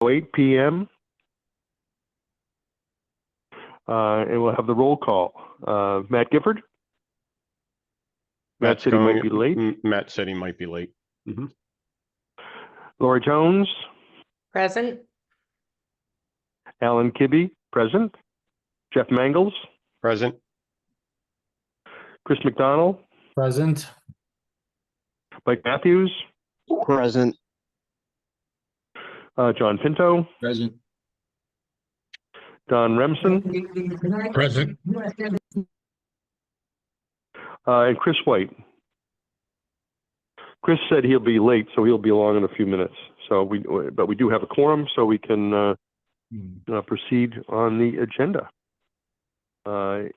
8 p.m. And we'll have the roll call. Matt Gifford? Matt said he might be late. Matt said he might be late. Mm-hmm. Laura Jones? Present. Alan Kibbe, present. Jeff Mangles? Present. Chris McDonald? Present. Mike Matthews? Present. John Pinto? Present. Don Remsen? Present. And Chris White. Chris said he'll be late, so he'll be along in a few minutes. But we do have a quorum, so we can proceed on the agenda. Do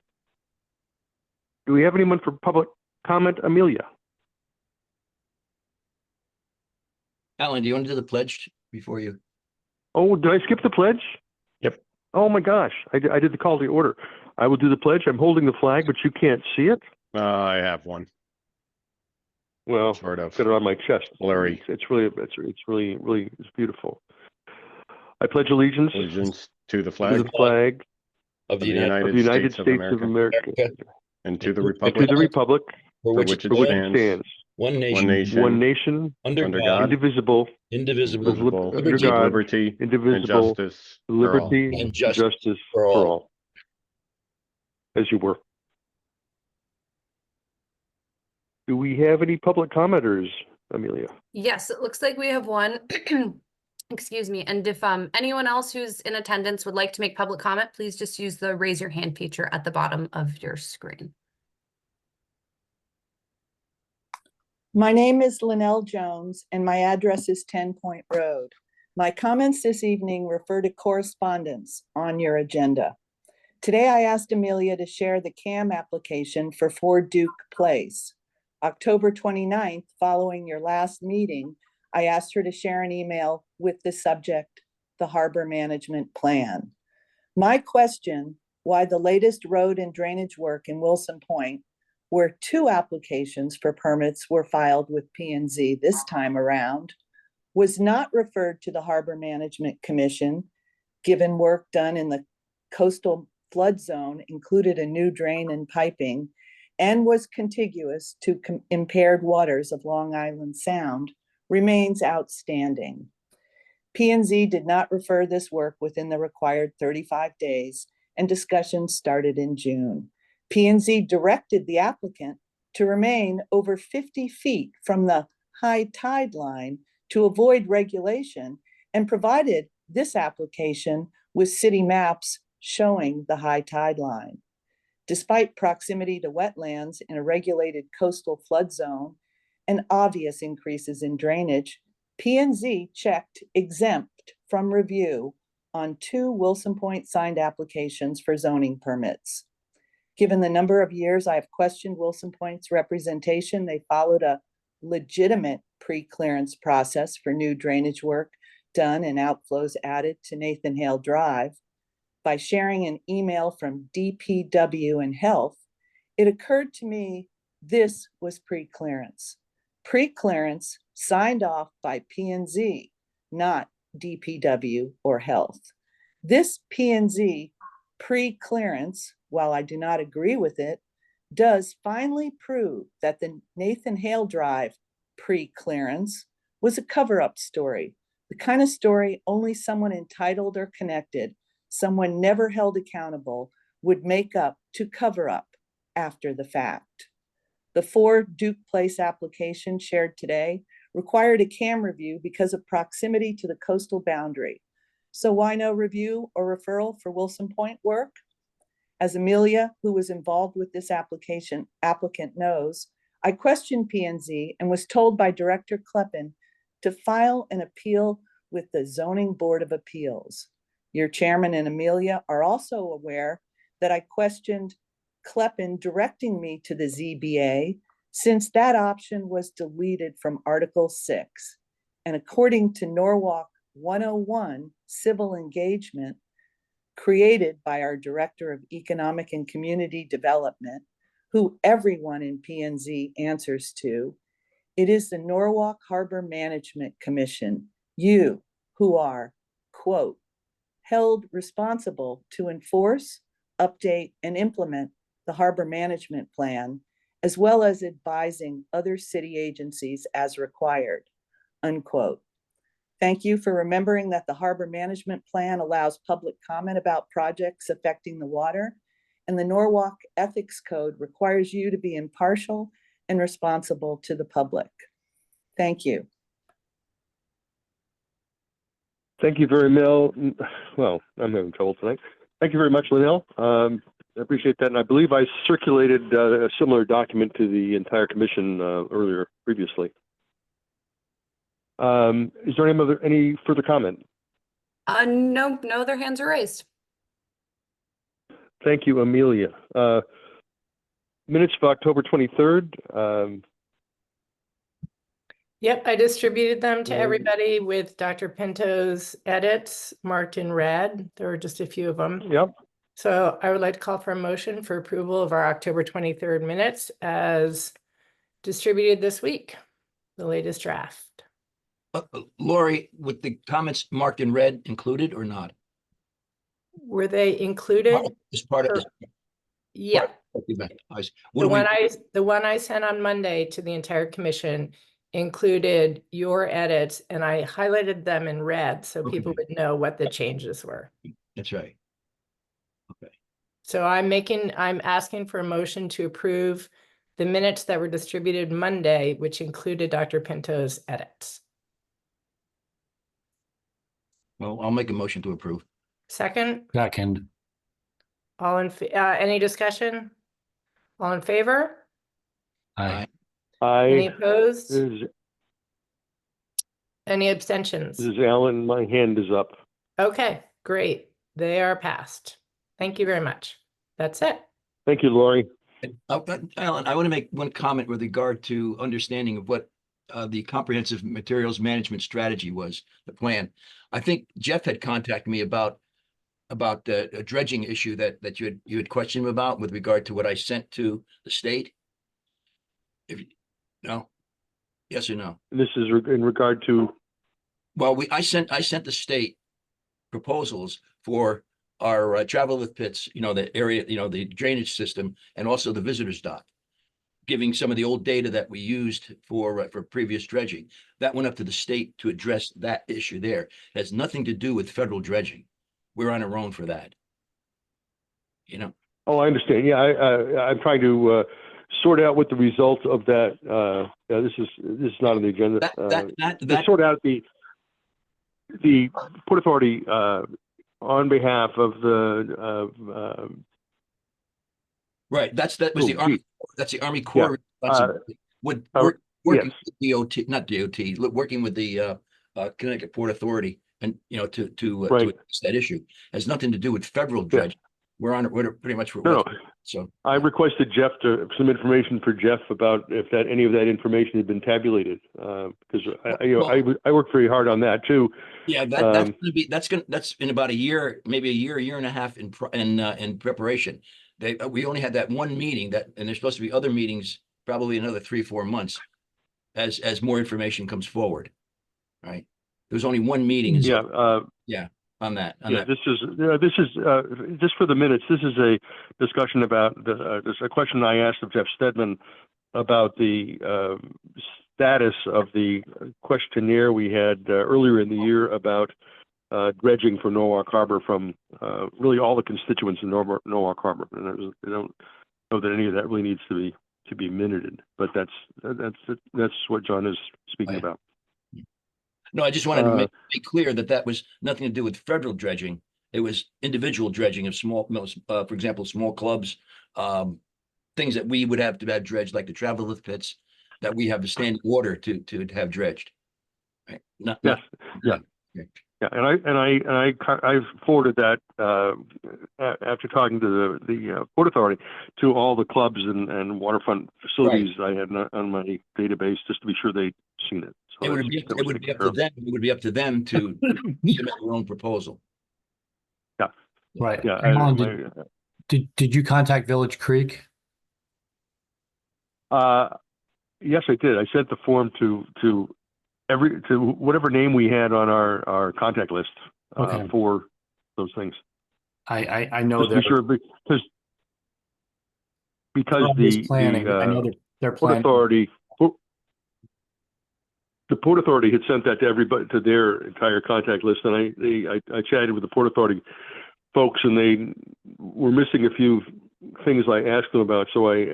we have anyone for public comment? Amelia? Alan, do you want to do the pledge before you? Oh, did I skip the pledge? Yep. Oh my gosh, I did the call to order. I will do the pledge. I'm holding the flag, but you can't see it. I have one. Well, Sort of. got it on my chest. Blurry. It's really beautiful. I pledge allegiance To the to flag the flag Of of the the United United States States of America, and to the and to republic the republic for for which which it it for which it stands, stands, one nation, nation, one nation, under under God, God, indivisible, indivisible, indivisible, under with God, liberty and indivisible, justice for all. liberty, and and justice justice for all. As you were. Do we have any public commenters, Amelia? Yes, it looks like we have one. Excuse me. And if anyone else who's in attendance would like to make public comment, please just use the raise your hand feature at the bottom of your screen. My name is Linnell Jones and my address is 10 Point Road. My comments this evening refer to correspondence on your agenda. Today I asked Amelia to share the CAM application for 4 Duke Place. October 29th, following your last meeting, I asked her to share an email with the subject, the Harbor Management Plan. My question, why the latest road and drainage work in Wilson Point, where 2 applications for permits were filed with P&Z this time around, was not referred to the Harbor Management Commission, given work done in the coastal flood zone included a new drain and piping, and was contiguous to impaired waters of Long Island Sound, remains outstanding. P&Z did not refer this work within the required 35 days, and discussions started in June. P&Z directed the applicant to remain over 50 feet from the high tide line to avoid regulation, and provided this application with city maps showing the high tide line. Despite proximity to wetlands in a regulated coastal flood zone and obvious increases in drainage, P&Z checked exempt from review on 2 Wilson Point signed applications for zoning permits. Given the number of years I have questioned Wilson Point's representation, they followed a legitimate pre-clearance process for new drainage work done and outflows added to Nathan Hale Drive. By sharing an email from DPW and Health, it occurred to me this was pre-clearance. Pre-clearance signed off by P&Z, not DPW or Health. This P&Z pre-clearance, while I do not agree with it, does finally prove that the Nathan Hale Drive pre-clearance was a cover-up story, the kind of story only someone entitled or connected, someone never held accountable, would make up to cover up after the fact. The 4 Duke Place application shared today required a CAM review because of proximity to the coastal boundary. So why no review or referral for Wilson Point work? As Amelia, who was involved with this applicant knows, I questioned P&Z and was told by Director Kleppen to file an appeal with the Zoning Board of Appeals. Your chairman and Amelia are also aware that I questioned Kleppen directing me to the ZBA since that option was deleted from Article 6. And according to Norwalk 101 Civil Engagement, created by our Director of Economic and Community Development, who everyone in P&Z answers to, it is the Norwalk Harbor Management Commission, you who are, quote, held responsible to enforce, update, and implement the harbor management plan, as well as advising other city agencies as required, unquote. Thank you for remembering that the harbor management plan allows public comment about projects affecting the water, and the Norwalk Ethics Code requires you to be impartial and responsible to the public. Thank you. Thank you very much. Well, I'm having trouble tonight. Thank you very much, Linnell. I appreciate that. And I believe I circulated a similar document to the entire commission previously. Is there any further comment? No other hands are raised. Thank you, Amelia. Minutes of October 23rd. Yep, I distributed them to Yeah. everybody with Dr. Pinto's edits marked in red. There were just a few of them. Yep. So I would like to call for a motion for approval of our October 23rd minutes as distributed this week, the latest draft. Lori, with the comments marked in red included or not? Were they included? As part of Or- this. Yeah, What do the one I sent on Monday to the entire commission included your edits, and I highlighted them in red so people Okay. would know what the changes were. That's right. Okay. So I'm asking for a motion to approve the minutes that were distributed Monday, which included Dr. Pinto's edits. Well, I'll make a motion to approve. Second, Second. any discussion? All in favor? Aye. Any This opposed? is Any abstentions? Alan. My hand is up. Okay, great. They are passed. Thank you very much. That's it. Thank you, Lori. Alan, I want to make one comment with regard to understanding of what the comprehensive materials management strategy was, the plan. I think Jeff had contacted me about a dredging issue that you had questioned him about with regard to what I sent to the state. No? Yes or no? This is in regard to, Well, I sent the state proposals for our travel lift pits, the area, the drainage system, and also the visitors dock, giving some of the old data that we used for previous dredging. That went up to the state to address that issue there. It has nothing to do with federal dredging. We're on our own for that. oh, I understand. Yeah, I'm trying to sort out what the result of that. This is not on the agenda. That Sort out the Port Authority on behalf of the right. That was the Oh, Army. gee. That's the Army Corps responsibility. Working with DOT, not DOT, working with the Connecticut Port Authority, and to Right. address that issue has nothing to do with federal dredging. We're pretty much. No. So I requested Jeff some information for Jeff about if any of that information had been tabulated, because I worked very hard on that too. yeah, that's in about a year, maybe a year and a half in preparation. We only had that one meeting and there's supposed to be other meetings, probably another 3-4 months as more information comes forward. Right. There was only one meeting. On that. This is just for the minutes. This is a discussion about there's a question I asked of Jeff Stedman about the status of the questionnaire we had earlier in the year about dredging for Norwalk Harbor from really all the constituents in Norwalk Harbor. And I don't know that any of that really needs to be minuted, but that's what John is speaking about. No, I just wanted to make clear that was nothing to do with federal dredging. It was individual dredging of for example, small clubs, things that we would have to have dredged, like the travel lift pits that we have the standing order to have dredged. Right? And I forwarded that after talking to the Port Authority to all the clubs and waterfront facilities I had on my database, just to be sure they'd seen it. So it would be up to them. It would be up to them to submit their own proposal. Yeah. Right. Yeah. Alan, did you contact Village Creek? Yes, I did. I sent the form to whatever name we had on our contact list. Okay. for those things. I know Just to be they're sure, because always the, planning. I know they're Port planning. Authority, the Port Authority had sent that to everybody, to their entire contact list, and I chatted with the Port Authority folks, and they were missing a few things I asked them about, so I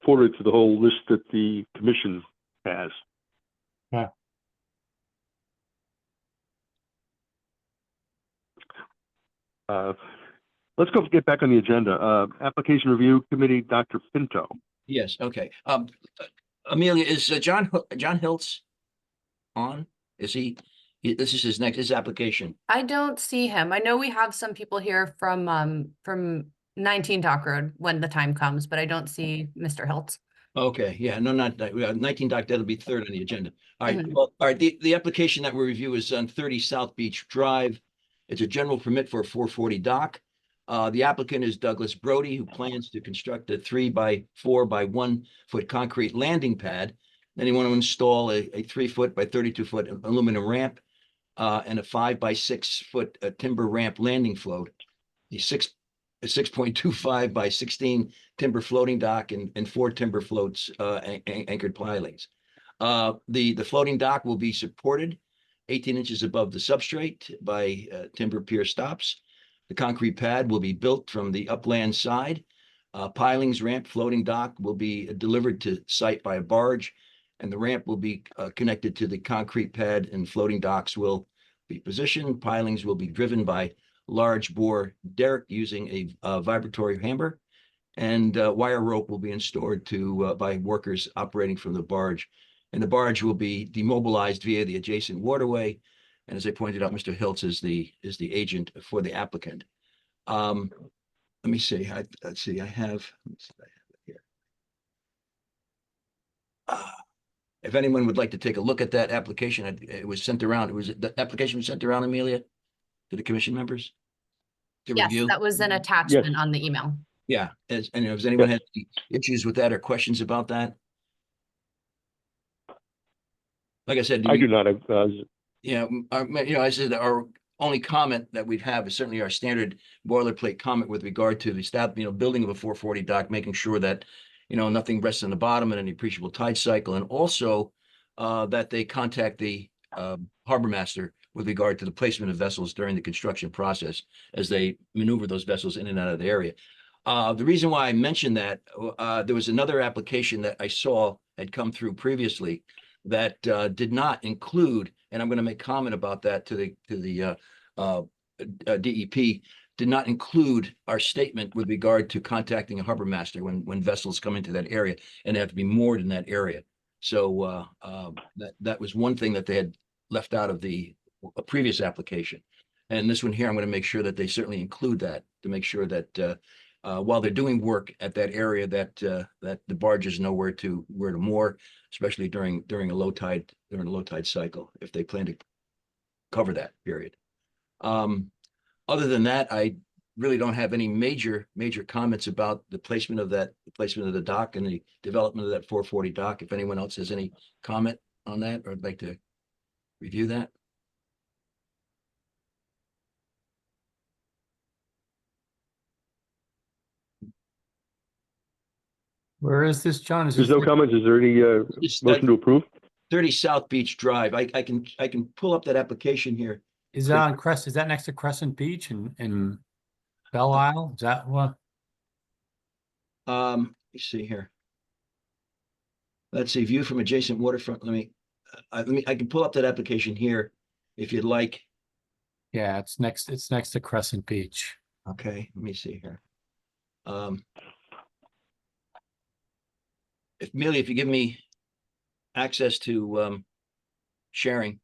forwarded to the whole list that the commission has. Yeah. Let's get back on the agenda. Application Review Committee, Dr. Pinto. Yes, okay. Amelia, is John Hiltz on? Is this is his application? I don't see him. I know we have some people here from 19 Dock Road when the time comes, but I don't see Mr. Hiltz. Okay, yeah, no, not that. We have 19 Dock, that'll be third on the agenda. All right, Mhm. well, all right, the application that we review is on 30 South Beach Drive. It's a general permit for a 440 dock. The applicant is Douglas Brody, who plans to construct a 3x4 by 1 foot concrete landing pad. Then he want to install a 3 foot by 32 foot aluminum ramp and a 5 by 6 foot timber ramp landing float. A 6.25 by 16 timber floating dock and 4 timber floats anchored pilings. The floating dock will be supported 18 inches above the substrate by timber pier stops. The concrete pad will be built from the upland side. Pilings, ramp, floating dock will be delivered to site by a barge, and the ramp will be connected to the concrete pad, and floating docks will be positioned. Pilings will be driven by large bore derrick using a vibratory hammer, and wire rope will be installed by workers operating from the barge. And the barge will be demobilized via the adjacent waterway. And as I pointed out, Mr. Hiltz is the agent for the applicant. Let me see. Let's see. I have it here. If anyone would like to take a look at that application, it was sent around. The application was sent around, Amelia, to the commission members to Yes, review. that was an attachment on the email. Yeah, and if anyone had any issues with that or questions about that? Like I said, I do not, yeah, I said our only comment that we'd have is certainly our standard boilerplate comment with regard to the building of a 440 dock, making sure that, nothing rests on the bottom and any appreciable tide cycle, and also that they contact the harbor master with regard to the placement of vessels during the construction process as they maneuver those vessels in and out of the area. The reason why I mentioned that, there was another application that I saw had come through previously that did not include, and I'm going to make comment about that to the DEP, did not include our statement with regard to contacting a harbor master when vessels come into that area, and they have to be moored in that area. So that was one thing that they had left out of a previous application. And this one here, I'm going to make sure that they certainly include that to make sure that while they're doing work at that area, that the barges know where to moor, especially during a low tide cycle, if they plan to cover that period. Other than that, I really don't have any major comments about the placement of the dock and the development of that 440 dock. If anyone else has any comment on that or would like to review that. Where is this, John? Is there's this no comments. Is there any It's motion to approve? 30 South Beach Drive. I can pull up that application here. is that on Crest? Is that next to Crescent Beach in Belle Isle? Is that what? Let me see here. Let's see, view from adjacent waterfront. I can pull up that application here if you'd like. Yeah, it's next to Crescent Beach. Okay, let me see here. If you give me access to sharing.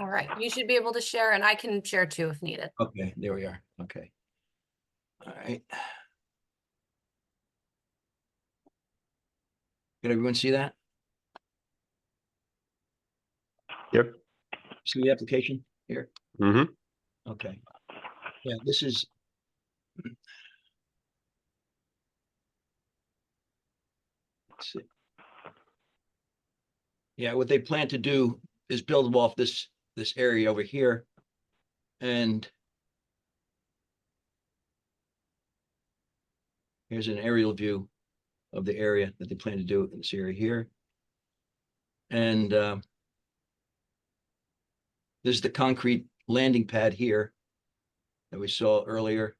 All right, you should be able to share, and I can share too if needed. Okay, there we are. Okay. All right. Can everyone see that? Yep. See the application here? Mm-hmm. Okay. Yeah, this is. Let's see. Yeah, what they plan to do is build off this area over here And here's an aerial view of the area that they plan to do in this area here. And this is the concrete landing pad here that we saw earlier.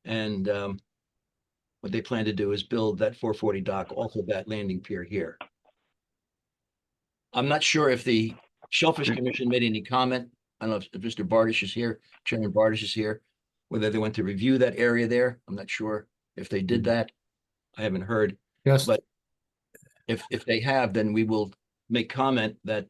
And what they plan to do is build that 440 dock off of that landing pier here. I'm not sure if the Shellfish Commission made any comment. I don't know if Mr. Bardish is here, Chairman Bardish is here, whether they went to review that area there. I'm not sure if they did that. I haven't heard. Yes, But if they have, then we will make comment that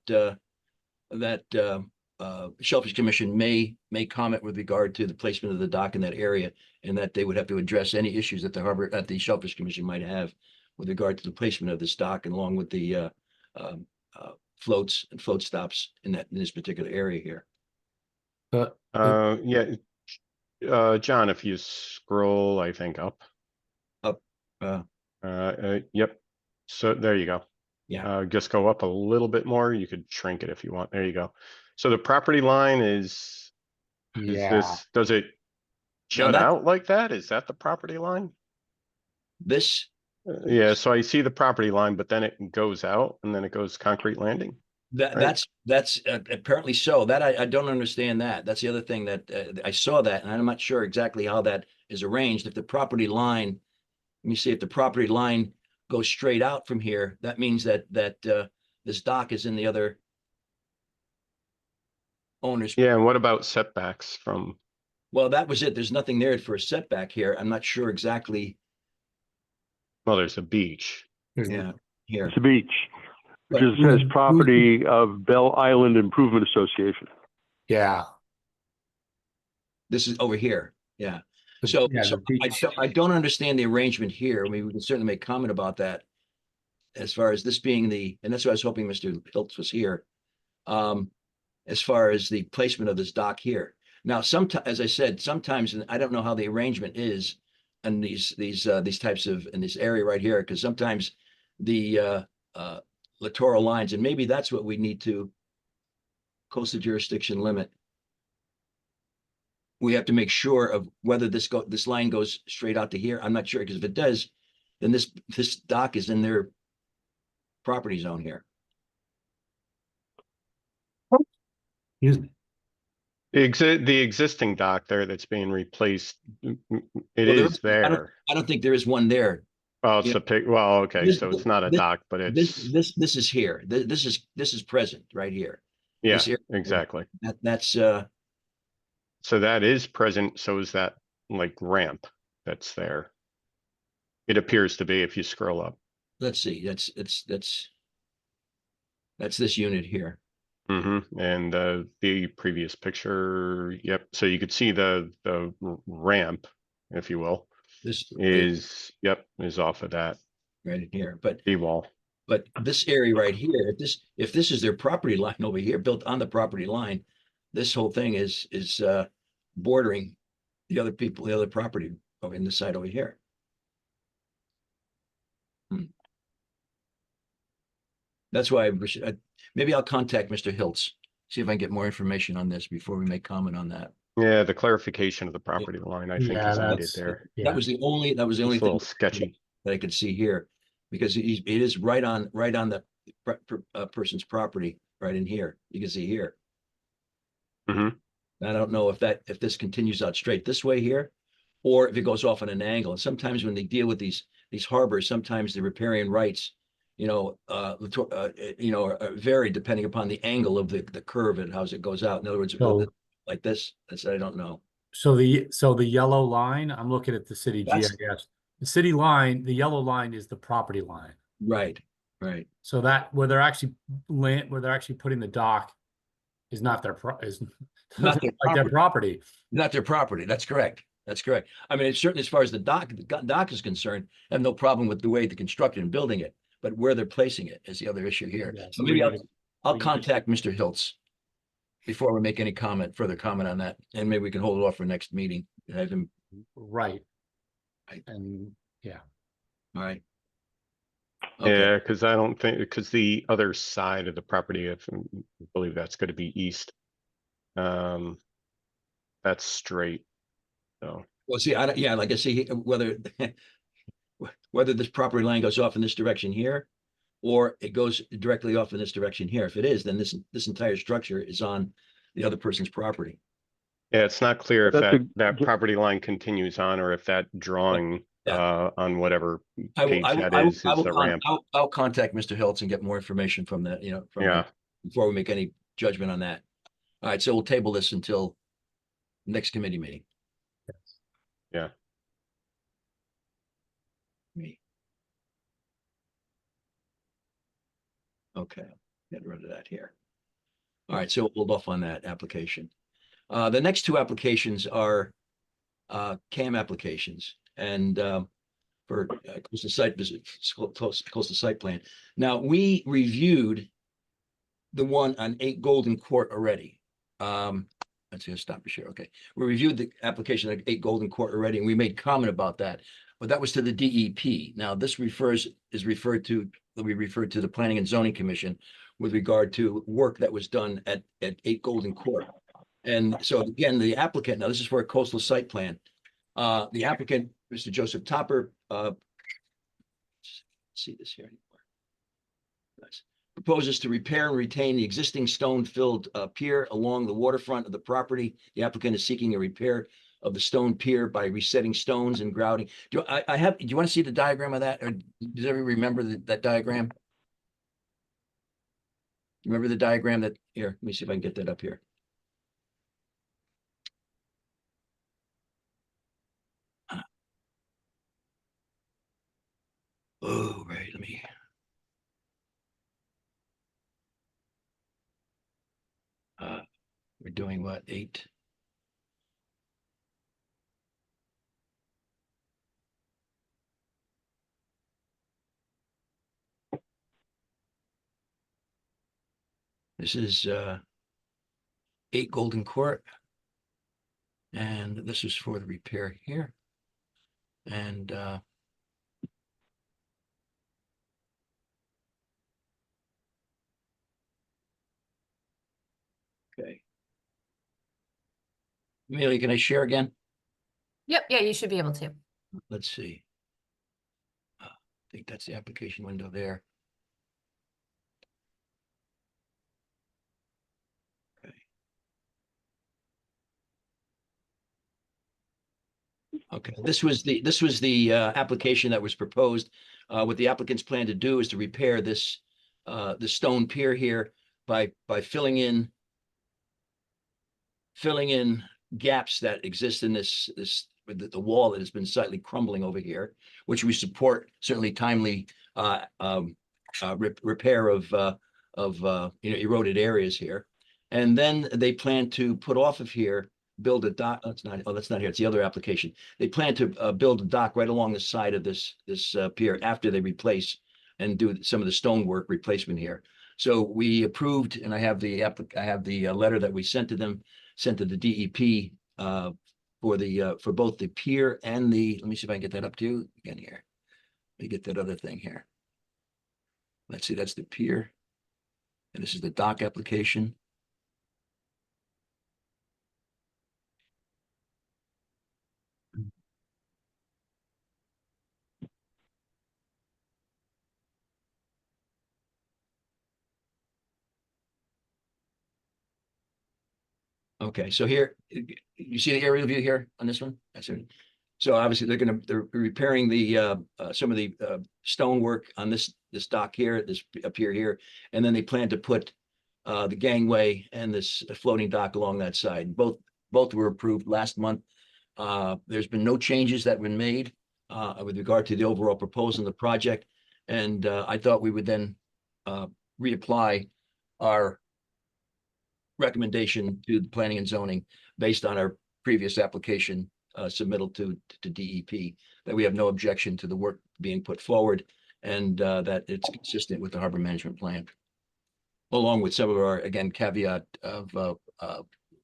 Shellfish Commission may comment with regard to the placement of the dock in that area, and that they would have to address any issues that the Shellfish Commission might have with regard to the placement of this dock, and along with the floats and float stops in this particular area here. but Yeah. John, if you scroll, I think up. Yep. So there you go. Yeah. Just go up a little bit more. You could shrink it if you want. There you go. So the property line is yeah, this, does it jut that- out like that? Is that the property line? This, Yeah, so I see the property line, but then it goes out and then it goes concrete landing. Right. that's apparently so. That I don't understand that. That's the other thing that I saw that, and I'm not sure exactly how that is arranged. If the property line, let me see, if the property line goes straight out from here, that means that this dock is in the other owner's. Yeah, and what about setbacks from, Well, that was it. There's nothing there for a setback here. I'm not sure exactly. well, there's a beach. Yeah, here. It's a beach. It But- just says property of Bell Island Improvement Association. yeah. This is over here. Yeah. The- So, yeah, so the beach. I don't understand the arrangement here. I mean, we can certainly make comment about that. As far as this being and that's why I was hoping Mr. Hiltz was here. As far as the placement of this dock here. Now, sometimes, as I said, sometimes, and I don't know how the arrangement is in these types of, in this area right here, because sometimes the littoral lines, and maybe that's what we need to coastal jurisdiction limit. We have to make sure of whether this line goes straight out to here. I'm not sure, because if it does, then this dock is in their property zone here. Excuse me. The existing dock there that's being replaced, it Well, there is is- I don't- there. I don't think there is one there. Well, it's yeah. a pic, well, okay, This- so it's not a this- dock, but it's, This is here. This is present right here. yeah, this area- exactly. That's So that is present, so is that like ramp that's there. It appears to be if you scroll up. let's see, that's this unit here. And the previous picture, yep, so you could see the ramp, if you will, This is, yep, is off of that right in here. But D-wall. this area right here, if this is their property line over here, built on the property line, this whole thing is bordering the other property over in this side over here. That's why maybe I'll contact Mr. Hiltz, see if I can get more information on this before we make comment on that. Yeah, the clarification of the property line, I think Yeah, is needed that's, there. yeah. That was the only It's a thing little sketchy. that I could see here, because it is right on the person's property, right in here. You can see here. Mhm. I don't know if this continues out straight this way here, or if it goes off on an angle. And sometimes when they deal with these harbors, sometimes the riparian rights, vary depending upon the angle of the curve and how it goes out. In other words, So- like this, I don't know. So the yellow line, I'm looking at the city That's- GIS. The city line, the yellow line is the property line. Right, right. So that where they're actually putting the dock is not their is Not their like their property. Not their property. That's correct. That's correct. I mean, it's certainly as far as the dock is concerned, I have no problem with the way they constructed and building it, but where they're placing it is the other issue here. Yeah, So maybe we need I'll we need to- contact Mr. Hiltz before we make any further comment on that, and maybe we can hold it off for next meeting and have him. Right. Right. And All right. Okay. Yeah, because I don't think, because the other side of the property, I believe that's going to be east. That's straight. So, Well, see, I don't, yeah, like I see whether whether this property line goes off in this direction here, or it goes directly off in this direction here. If it is, then this entire structure is on the other person's property. yeah, it's not clear if That's that property line continues on or if that drawing Yeah. on whatever I will, page I will, that I will, is I will the con- ramp. I'll contact Mr. Hiltz and get more information from the, from him Yeah, before we make any judgment on that. All right, so we'll table this until next committee meeting. yeah. Me. Okay, get rid of that here. All right, so we'll hold off on that application. The next two applications are CAM applications and for coastal site visit, coastal site plan. Now, we reviewed the one on 8 Golden Court already. Let's see, stop you share. Okay, we reviewed the application at 8 Golden Court already, and we made comment about that. But that was to the DEP. Now, this we referred to the Planning and Zoning Commission with regard to work that was done at 8 Golden Court. And so again, the applicant, now this is for a coastal site plan. The applicant, Mr. Joseph Topper, see this here anymore. Nice. Proposes to repair and retain the existing stone-filled pier along the waterfront of the property. The applicant is seeking a repair of the stone pier by resetting stones and grouting. Do you want to see the diagram of that, or does everyone remember that diagram? Remember the diagram that, here, let me see if I can get that up here. Oh, right, let me. We're doing what, 8? This is 8 Golden Court. And this is for the repair here. And okay. Amelia, can I share again? Yep, yeah, you should be able to. Let's see. I think that's the application window there. Okay. Okay, this was the application that was proposed. What the applicants plan to do is to repair this the stone pier here by filling in gaps that exist in this the wall that has been slightly crumbling over here, which we support certainly timely repair of eroded areas here. And then they plan to put off of here, build a dock. That's not here. It's the other application. They plan to build a dock right along the side of this pier after they replace and do some of the stonework replacement here. So we approved, and I have the letter that we sent to them, sent to the DEP for both the pier and the. Let me see if I can get that up to you again here. Let me get that other thing here. Let's see, that's the pier, and this is the dock application. Okay, so here, you see the aerial view here on this one? That's it. So obviously they're repairing the some of the stonework on this dock here, this pier here, and then they plan to put the gangway and this floating dock along that side. Both were approved last month. There's been no changes that have been made with regard to the overall proposal of the project, and I thought we would then reapply our recommendation to the planning and zoning based on our previous application submittal to DEP, that we have no objection to the work being put forward, and that it's consistent with the harbor management plan, along with some of our, again, caveat of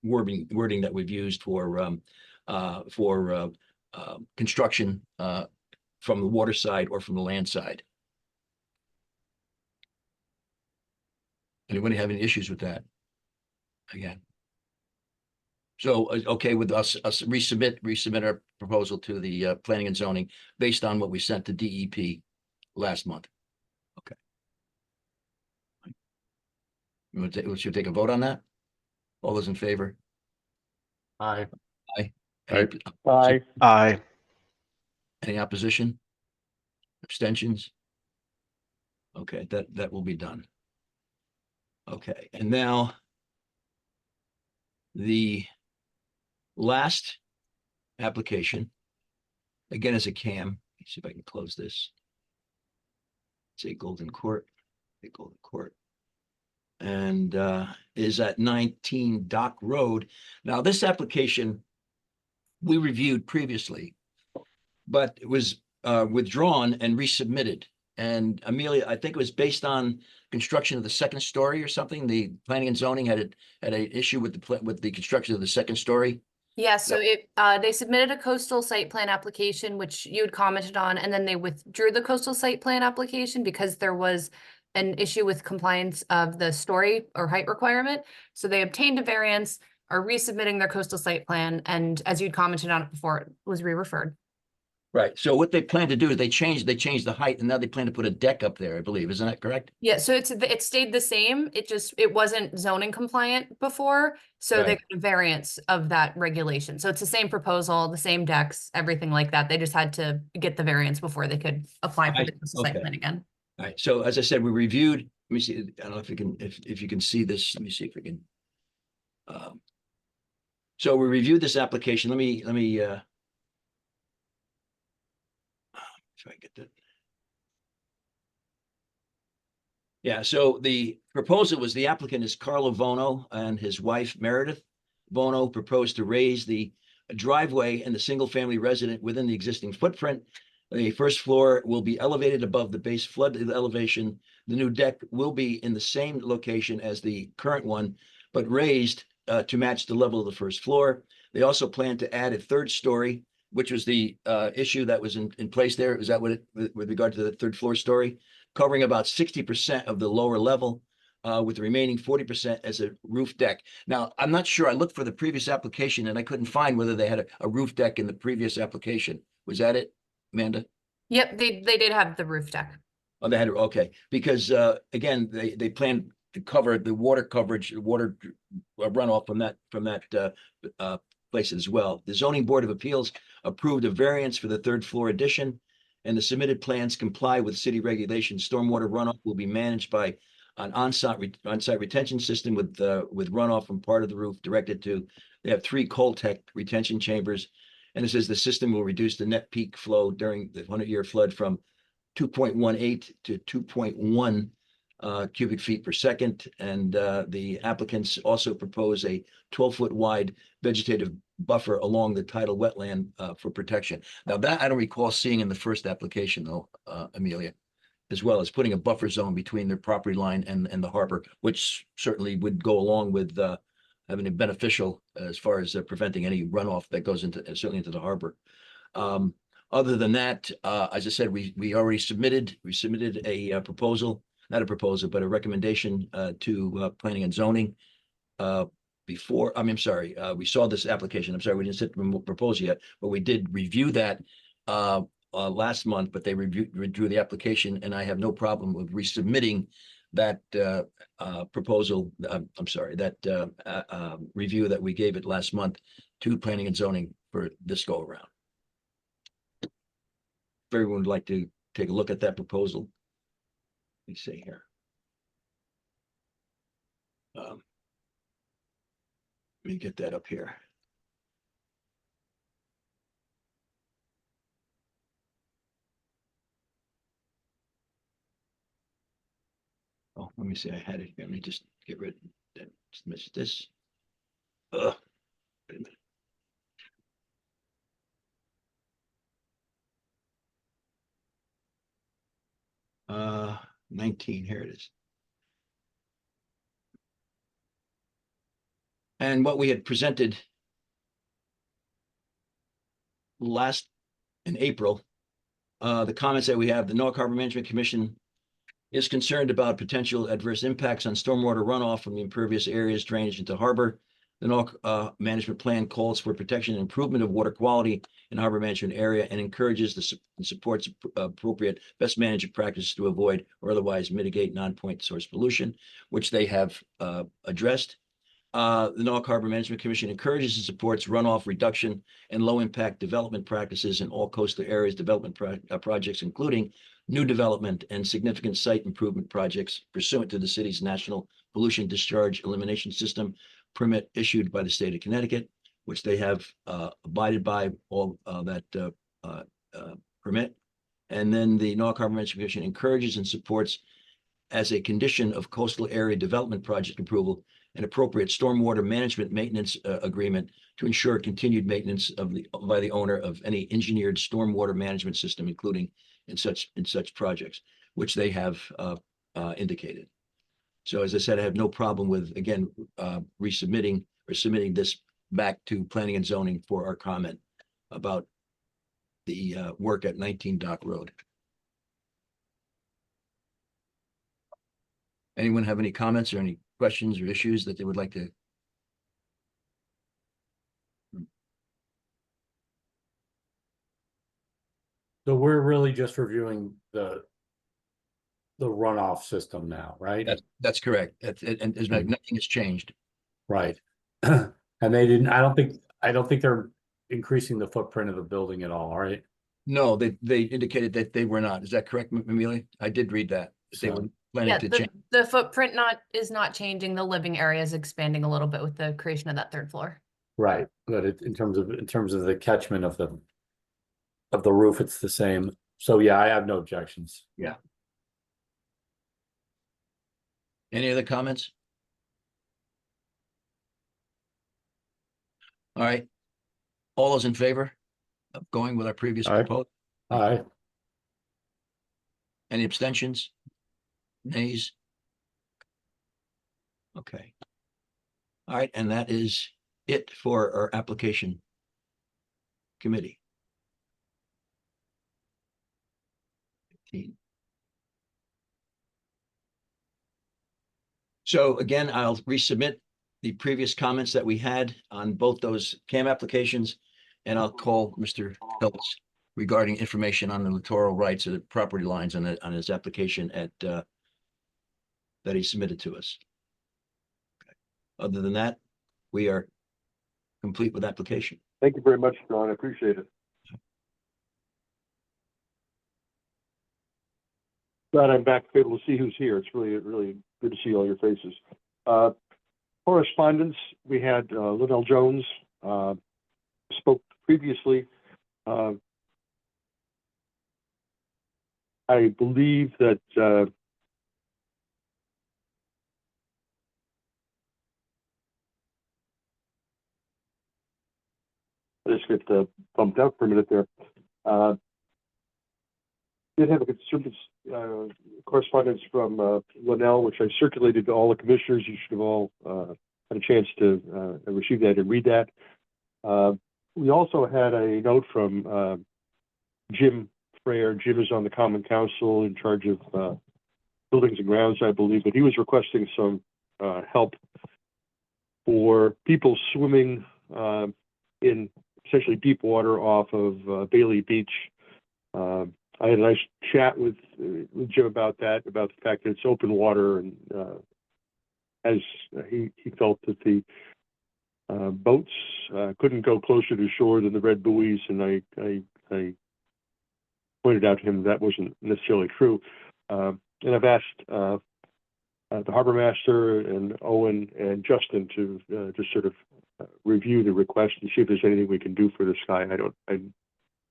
wording that we've used for construction from the water side or from the land side. Anybody have any issues with that? Again. So, okay with us resubmit our proposal to the planning and zoning based on what we sent to DEP last month. Okay. Should we take a vote on that? All those in favor? Aye. Any- Aye. Aye. Any opposition? Abstentions? Okay, that will be done. Okay, and now the last application, again, is a CAM. Let's see if I can close this. Say Golden Court, Golden Court. And is at 19 Dock Road. Now, this application we reviewed previously, but it was withdrawn and resubmitted. And Amelia, I think it was based on construction of the second story or something. The planning and zoning had an issue with the construction of the second story. Yeah, so they submitted a coastal site plan application, which you had commented on, and then they withdrew the coastal site plan application because there was an issue with compliance of the story or height requirement. So they obtained a variance, are resubmitting their coastal site plan, and as you'd commented on it before, it was re-referred. Right. So what they plan to do is they changed the height, and now they plan to put a deck up there, I believe. Isn't that correct? Yeah, so it stayed the same. It wasn't zoning compliant before, so they Right. got a variance of that regulation. So it's the same proposal, the same decks, everything like that. They just had to get the variance before they could apply for the coastal site okay. plan again. All right. So as I said, we reviewed. Let me see. I don't know if you can, if you can see this. Let me see if we can. So we reviewed this application. Let me if I get that. Yeah, so the proposal was the applicant is Carlo Vono and his wife Meredith. Vono proposed to raise the driveway and the single-family resident within the existing footprint. The first floor will be elevated above the base flood elevation. The new deck will be in the same location as the current one, but raised to match the level of the first floor. They also plan to add a third story, which was the issue that was in place there. Is that what it, with regard to the third floor story, covering about 60% of the lower level, with the remaining 40% as a roof deck. Now, I'm not sure. I looked for the previous application and I couldn't find whether they had a roof deck in the previous application. Was that it, Amanda? Yep, they did have the roof deck. Oh, they had it. Okay, because again, they plan to cover the water coverage, water runoff from that place as well. The Zoning Board of Appeals approved a variance for the third floor addition, and the submitted plans comply with city regulations. Stormwater runoff will be managed by an on-site retention system with runoff from part of the roof directed to. They have 3 Coltech retention chambers, and it says the system will reduce the net peak flow during the 100-year flood from 2.18 to 2.1 cubic feet per second. And the applicants also propose a 12-foot wide vegetative buffer along the tidal wetland for protection. Now that I don't recall seeing in the first application though, Amelia, as well as putting a buffer zone between their property line and the harbor, which certainly would go along with having a beneficial as far as preventing any runoff that goes into certainly into the harbor. Other than that, as I said, we already submitted a proposal, not a proposal, but a recommendation to planning and zoning before. I'm sorry, we saw this application. I'm sorry, we didn't sit the proposal yet, but we did review that last month. But they withdrew the application, and I have no problem with resubmitting that proposal. I'm sorry, that review that we gave it last month to planning and zoning for this go around. If everyone would like to take a look at that proposal. Let me see here. Let me get that up here. Oh, let me see. I had it here. Let me just get rid of that. Just missed this. Wait a minute. 19, here it is. And what we had presented last in April, the comments that we have, the Norwalk Harbor Management Commission is concerned about potential adverse impacts on stormwater runoff from the impervious areas drainage into harbor. The NOAA management plan calls for protection and improvement of water quality in harbor management area and encourages and supports appropriate best management practices to avoid or otherwise mitigate non-point source pollution, which they have addressed. The NOAA Harbor Management Commission encourages and supports runoff reduction and low impact development practices in all coastal areas development projects, including new development and significant site improvement projects pursuant to the city's National Pollution Discharge Elimination System permit issued by the state of Connecticut, which they have abided by all that permit. And then the NOAA Harbor Management Commission encourages and supports, as a condition of coastal area development project approval, an appropriate stormwater management maintenance agreement to ensure continued maintenance of by the owner of any engineered stormwater management system, including in such projects, which they have indicated. So as I said, I have no problem with, again, resubmitting or submitting this back to planning and zoning for our comment about the work at 19 Dock Road. Anyone have any comments or any questions or issues that they would like to? So we're really just reviewing the runoff system now, right? That's correct. And there's nothing has changed. Right. And they didn't, I don't think they're increasing the footprint of the building at all, right? No, they indicated that they were not. Is that correct, Amelia? I did read that. They were planning Yeah, to change. the footprint is not changing. The living area is expanding a little bit with the creation of that third floor. Right, but in terms of the catchment of the roof, it's the same. So yeah, I have no objections. Any other comments? All right. All those in favor of going with our previous Aye. proposal? All right. Any abstentions? Nays? Okay. All right, and that is it for our application committee. 15. So again, I'll resubmit the previous comments that we had on both those CAM applications, and I'll call Mr. Phillips regarding information on the littoral rights of the property lines on his application at that he submitted to us. Okay. Other than that, we are complete with application. Thank you very much, John. I appreciate it. Glad I'm back able to see who's here. It's really, really good to see all your faces. Correspondence, we had Liddell Jones spoke previously. I believe that let's get bumped out for a minute there. Did have a correspondence from Linnell, which I circulated to all the commissioners. You should have all had a chance to receive that and read that. We also had a note from Jim Frayer. Jim is on the Common Council in charge of buildings and grounds, I believe, but he was requesting some help for people swimming in essentially deep water off of Bailey Beach. I had a nice chat with Jim about that, about the fact that it's open water, and as he felt that the boats couldn't go closer to shore than the red buoys, and I pointed out to him that wasn't necessarily true. And I've asked the harbor master and Owen and Justin to just sort of review the request and see if there's anything we can do for this guy. I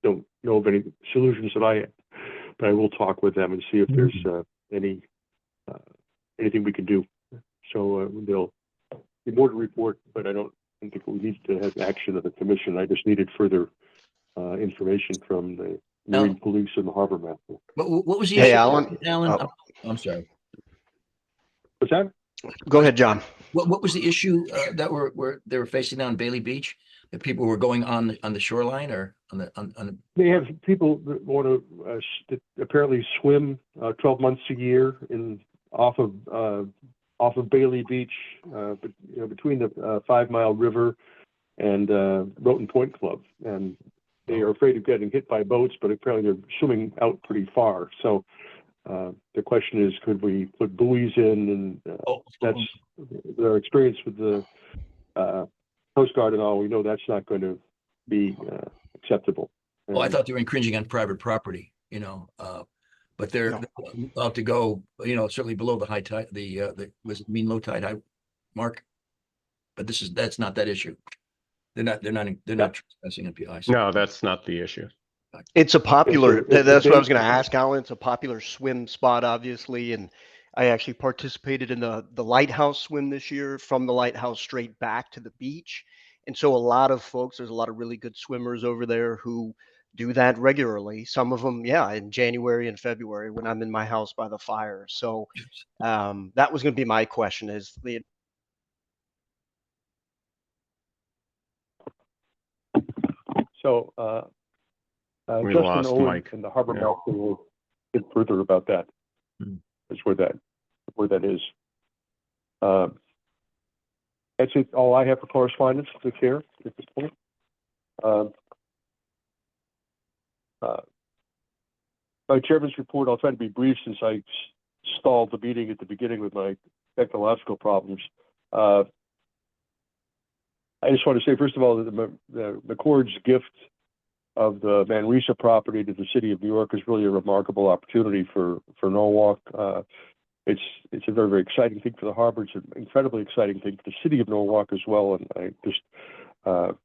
don't know of any solutions that I have, but I will talk with them and see if there's anything we can do. So there'll be more to report, but I don't think we need to have action of the commission. I just needed further information from the Marine Police and the harbor master. What was the Hey, issue, Alan. Alan? Oh. I'm sorry. What's that? Go ahead, John. What was the issue that they were facing down Bailey Beach? That people were going on the shoreline or on the They have people that want to apparently swim 12 months a year off of off of Bailey Beach, but, you know, between the 5 Mile River and Roten Point Club. And they are afraid of getting hit by boats, but apparently they're swimming out pretty far. So the question is, could we put buoys in? And that's their experience with the Coast Guard and all. We know that's not going to be acceptable. Oh, I And- thought they were infringing on private property, but they're allowed to go, certainly below the high tide, was it mean low tide high mark? But that's not that issue. They're not trespassing on PI. No, that's not the issue. It's a popular, it's that's what I was big- gonna ask, Alan. It's a popular swim spot, obviously, and I actually participated in the lighthouse swim this year, from the lighthouse straight back to the beach. And so a lot of folks, there's a lot of really good swimmers over there who do that regularly. Some of them, yeah, in January and February when I'm in my house by the fire. So that was gonna be my question, is the So, We Justin lost Owen Mike. and the Harbor Yeah. Master will get further about that. Hmm. That's where that is. That's it, all I have for correspondence to share at this point. My chairman's report, I'll try to be brief since I stalled the meeting at the beginning with my technological problems. I just want to say, first of all, that the McCord's gift of the Manresa property to the city of New York is really a remarkable opportunity for Norwalk. It's a very, very exciting thing for the harbor. It's an incredibly exciting thing for the city of Norwalk as well. And I just I'm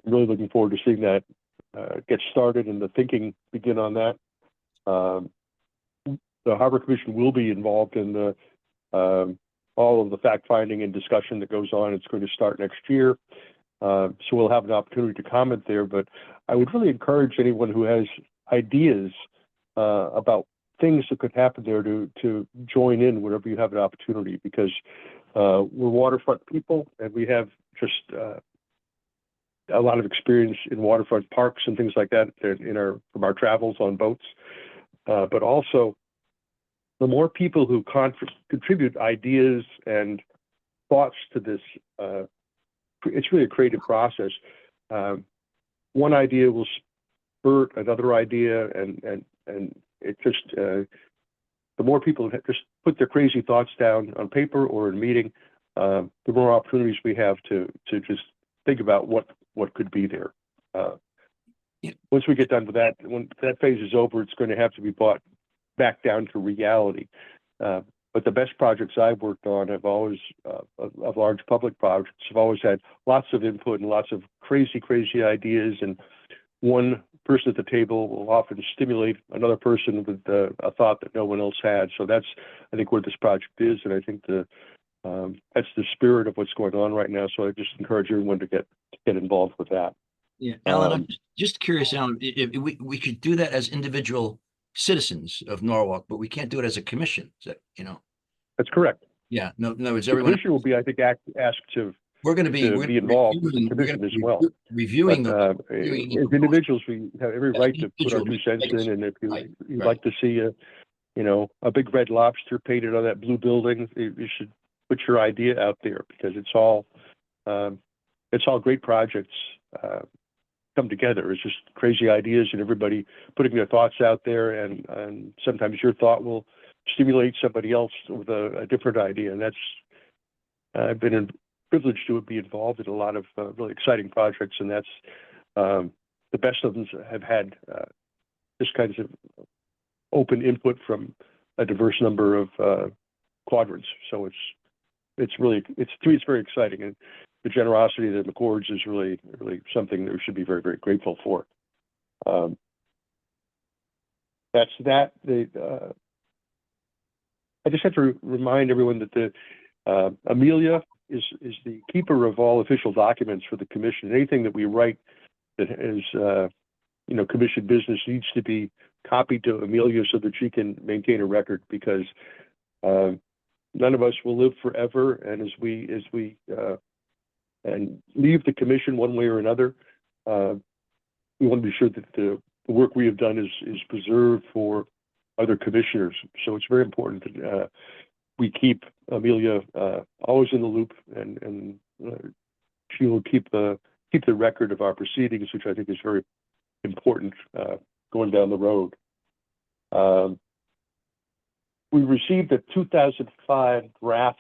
really looking forward to seeing that get started and the thinking begin on that. The Harbor Commission will be involved in the all of the fact finding and discussion that goes on. It's going to start next year. So we'll have an opportunity to comment there, but I would really encourage anyone who has ideas about things that could happen there to join in whenever you have an opportunity, because we're waterfront people and we have just a lot of experience in waterfront parks and things like that from our travels on boats. But also, the more people who contribute ideas and thoughts to this, it's really a creative process. One idea will spur another idea, and it just the more people just put their crazy thoughts down on paper or in a meeting, the more opportunities we have to just think about what could be there. Once we get done with that, when that phase is over, it's going to have to be brought back down to reality. But the best projects I've worked on have always, of large public projects, have always had lots of input and lots of crazy ideas. And one person at the table will often stimulate another person with a thought that no one else had. So that's, I think, what this project is. And I think that's the spirit of what's going on right now. So I just encourage everyone to get involved with that. Yeah, Alan, I'm just curious, Alan, if we could do that as individual citizens of Norwalk, but we can't do it as a commission. Is that, That's correct. Yeah, no, it's The everyone. commission will be, I think, asked to We're going to be involved with the commission as well. Reviewing But, the as reviewing individuals, we have every As right to put our individuals, 2 cents right, in, and if right, you'd right. like to see a big red lobster painted on that blue building, you should put your idea out there, because it's all great projects come together. It's just crazy ideas and everybody putting their thoughts out there, and sometimes your thought will stimulate somebody else with a different idea, and that's I've been privileged to be involved in a lot of really exciting projects, and that's the best of them have had this kind of open input from a diverse number of quadrants. So it's very exciting, and the generosity of the McCords is really something that we should be very, very grateful for. That's that. I just have to remind everyone that the Amelia is the keeper of all official documents for the commission. Anything that we write that is commission business needs to be copied to Amelia so that she can maintain a record, because none of us will live forever, and as we and leave the commission one way or another, we want to be sure that the work we have done is preserved for other commissioners. So it's very important that we keep Amelia always in the loop, and she will keep the record of our proceedings, which I think is very important going down the road. We received a 2005 draft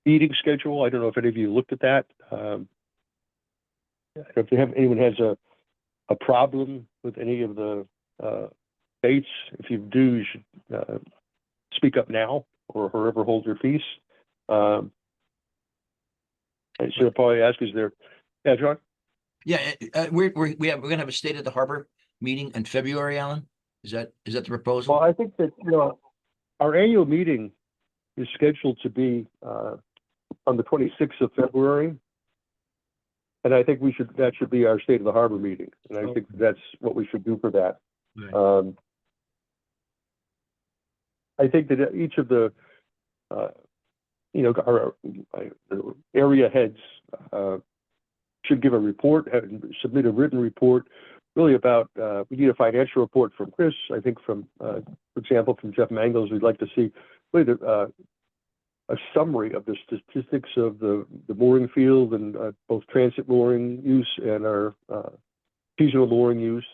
meeting schedule. I don't know if any of you looked at that. If anyone has a problem with any of the dates, if you do, you should speak up now or forever hold your peace. I should probably ask, is there, yeah, John? Yeah, we're gonna have a State of the Harbor meeting in February, Alan? Is that the proposal? Well, I think that, our annual meeting is scheduled to be on the 26th of February. And I think that should be our State of the Harbor meeting. And I think that's what we should do for that. Right. I think that each of the, our area heads should give a report, submit a written report, really about, we need a financial report from Chris. I think from, for example, from Jeff Mangles, we'd like to see really a summary of the statistics of the mooring field and both transit mooring use and our seasonal mooring use,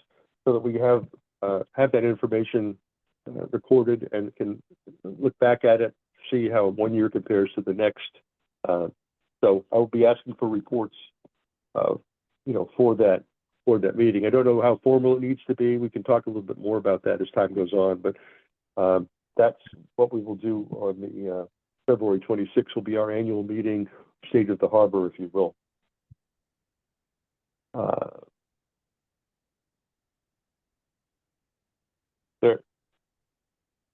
so that we have that information recorded and can look back at it, see how 1 year compares to the next. So I'll be asking for reports, for that meeting. I don't know how formal it needs to be. We can talk a little bit more about that as time goes on, but that's what we will do on the February 26th will be our annual meeting, State of the Harbor, if you will. There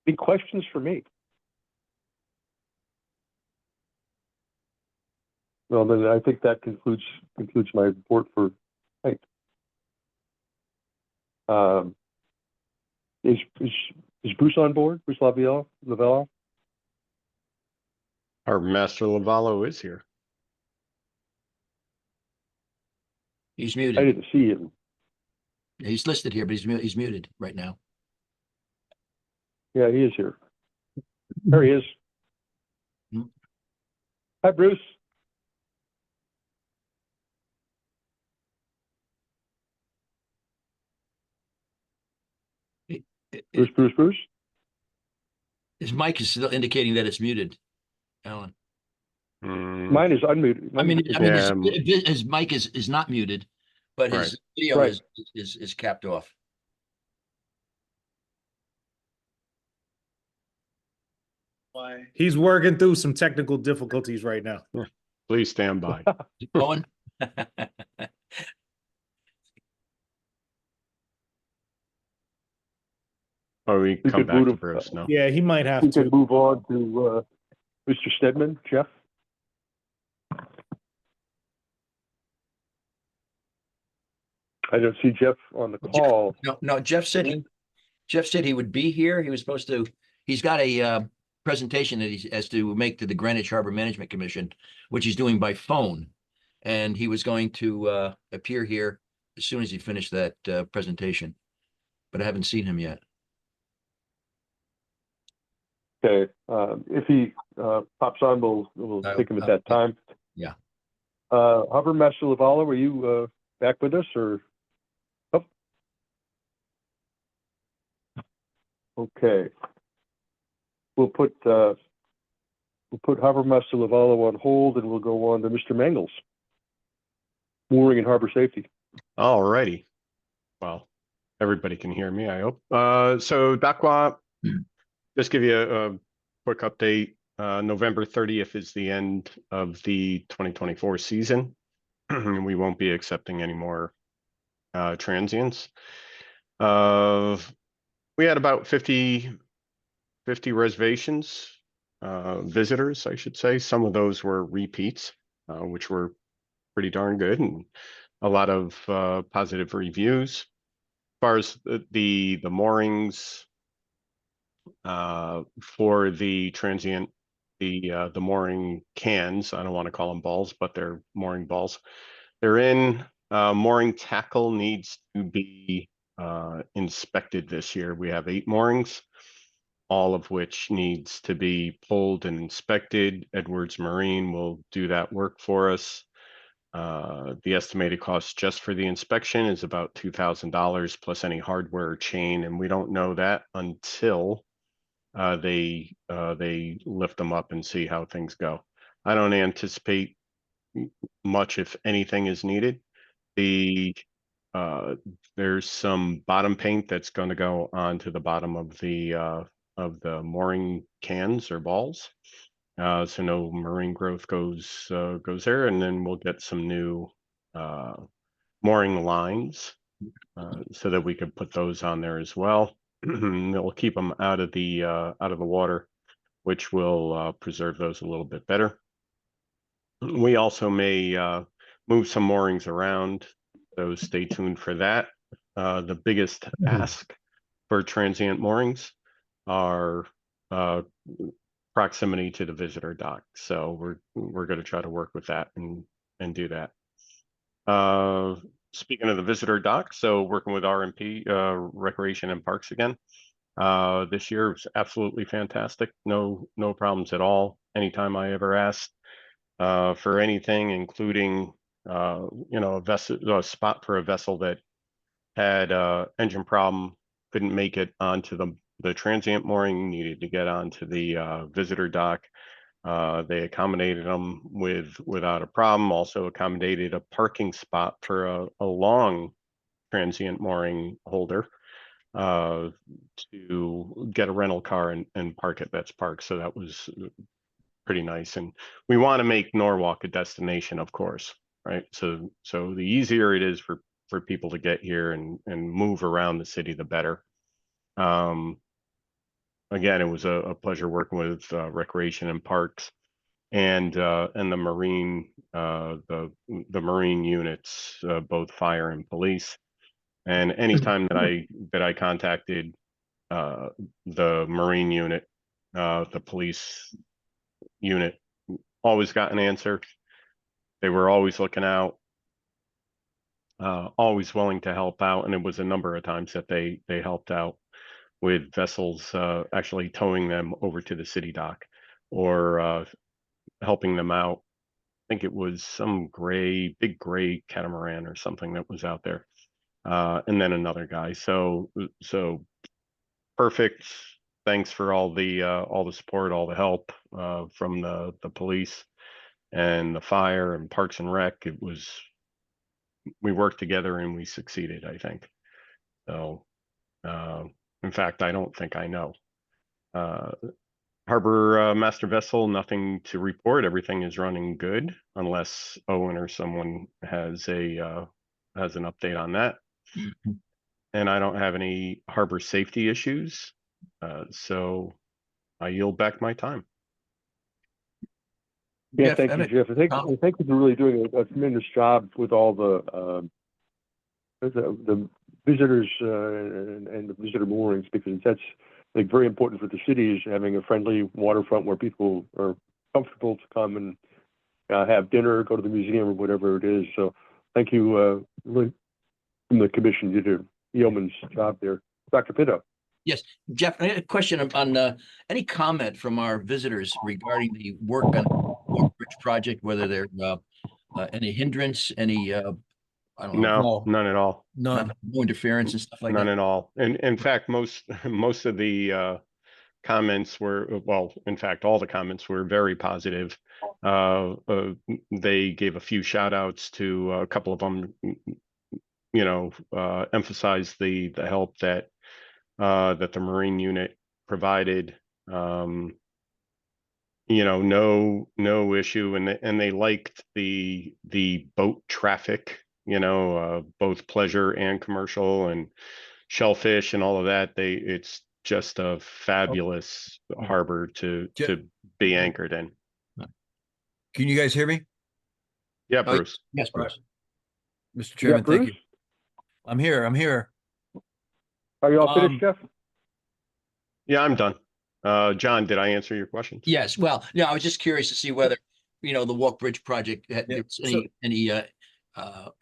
any questions for me? Well, then I think that concludes my report for tonight. Is Bruce on board? Bruce Lavella? Our Master Lavallo is here. He's I muted. didn't see him. He's listed here, but he's muted right now. Yeah, he is here. There he is. Hmm. Hi, Bruce. Bruce. His mic is still indicating that it's muted, Alan. Mine is unmuted. I mean, Yeah. his mic is not muted, but his video Right. is capped off. He's working through some technical difficulties right now. Please stand by. Owen? Or we We come could back to move- Bruce now. Yeah, he might have We to. can move on to Mr. Stedman, Jeff. I don't see Jeff on the call. No, Jeff said he would be here. He was supposed to, he's got a presentation that he has to make to the Greenwich Harbor Management Commission, which he's doing by phone. And he was going to appear here as soon as he finished that presentation. But I haven't seen him yet. Okay, if he pops on, we'll take him at that time. Yeah. Harbor Master Lavallo, are you back with us or? Oh. Okay. We'll put Harbor Master Lavallo on hold, and we'll go on to Mr. Mangles. Mooring and harbor safety. All righty. Well, everybody can hear me, I hope. So DACWA, just give you a quick update. November 30th is the end of the 2024 season. We won't be accepting any more transients. We had about 50 reservations, visitors, I should say. Some of those were repeats, which were pretty darn good, and a lot of positive reviews. As far as the moorings for the transient, the mooring cans, I don't want to call them balls, but they're mooring balls. They're in. Mooring tackle needs to be inspected this year. We have 8 moorings. all of which needs to be pulled and inspected. Edwards Marine will do that work for us. The estimated cost just for the inspection is about $2,000 plus any hardware or chain, and we don't know that until they lift them up and see how things go. I don't anticipate much, if anything, is needed. There's some bottom paint that's going to go onto the bottom of the mooring cans or balls. So no marine growth goes there, and then we'll get some new mooring lines so that we could put those on there as well. It'll keep them out of the water, which will preserve those a little bit better. We also may move some moorings around, so stay tuned for that. The biggest ask for transient moorings are proximity to the visitor dock. So we're going to try to work with that and do that. Speaking of the visitor dock, so working with RMP, Recreation and Parks again. This year was absolutely fantastic. No problems at all. Anytime I ever asked for anything, including a spot for a vessel that had engine problem, couldn't make it onto the transient mooring, needed to get onto the visitor dock. They accommodated them without a problem. Also accommodated a parking spot for a long transient mooring holder to get a rental car and park it. That's parked. So that was pretty nice. And we want to make Norwalk a destination, of course, right? So the easier it is for people to get here and move around the city, the better. Again, it was a pleasure working with Recreation and Parks and the Marine Marine units, both fire and police. And anytime that I contacted the Marine unit, the police unit always got an answer. They were always looking out, always willing to help out, and it was a number of times that they helped out with vessels actually towing them over to the city dock or helping them out. I think it was some big gray catamaran or something that was out there, and then another guy. So perfect. Thanks for all the support, all the help from the police and the fire and Parks and Rec. We worked together and we succeeded, I think. So. In fact, I don't think I know. Harbor Master Vessel, nothing to report. Everything is running good, unless Owen or someone has an update on that. And I don't have any harbor safety issues, so I yield back my time. Yeah, Jeff, thank you, Jeff. I think you're really doing a tremendous job with all the visitors and the visitor moorings, because that's like very important for the city, is having a friendly waterfront where people are comfortable to come and have dinner, go to the museum or whatever it is. So thank you, really, from the commission. You did a yeoman's job there. Dr. Pinto. Yes, Jeff, I had a question on any comment from our visitors regarding the work on the Walk Bridge project, whether there's any hindrance, any I don't know. No, none at all. No interference and stuff like None that. at all. And in fact, most of the comments were, well, in fact, all the comments were very positive. They gave a few shout outs to a couple of them, emphasized the help that the Marine unit provided. No issue, and they liked the boat traffic, both pleasure and commercial and shellfish and all of that. It's just a fabulous harbor to be anchored in. Can you guys hear me? Yeah, Bruce. Yes, Bruce. Mr. Chairman, thank you. Bruce? I'm here. Are you all finished, Jeff? Yeah, I'm done. John, did I answer your question? Yes. Well, no, I was just curious to see whether, the Walk Bridge project had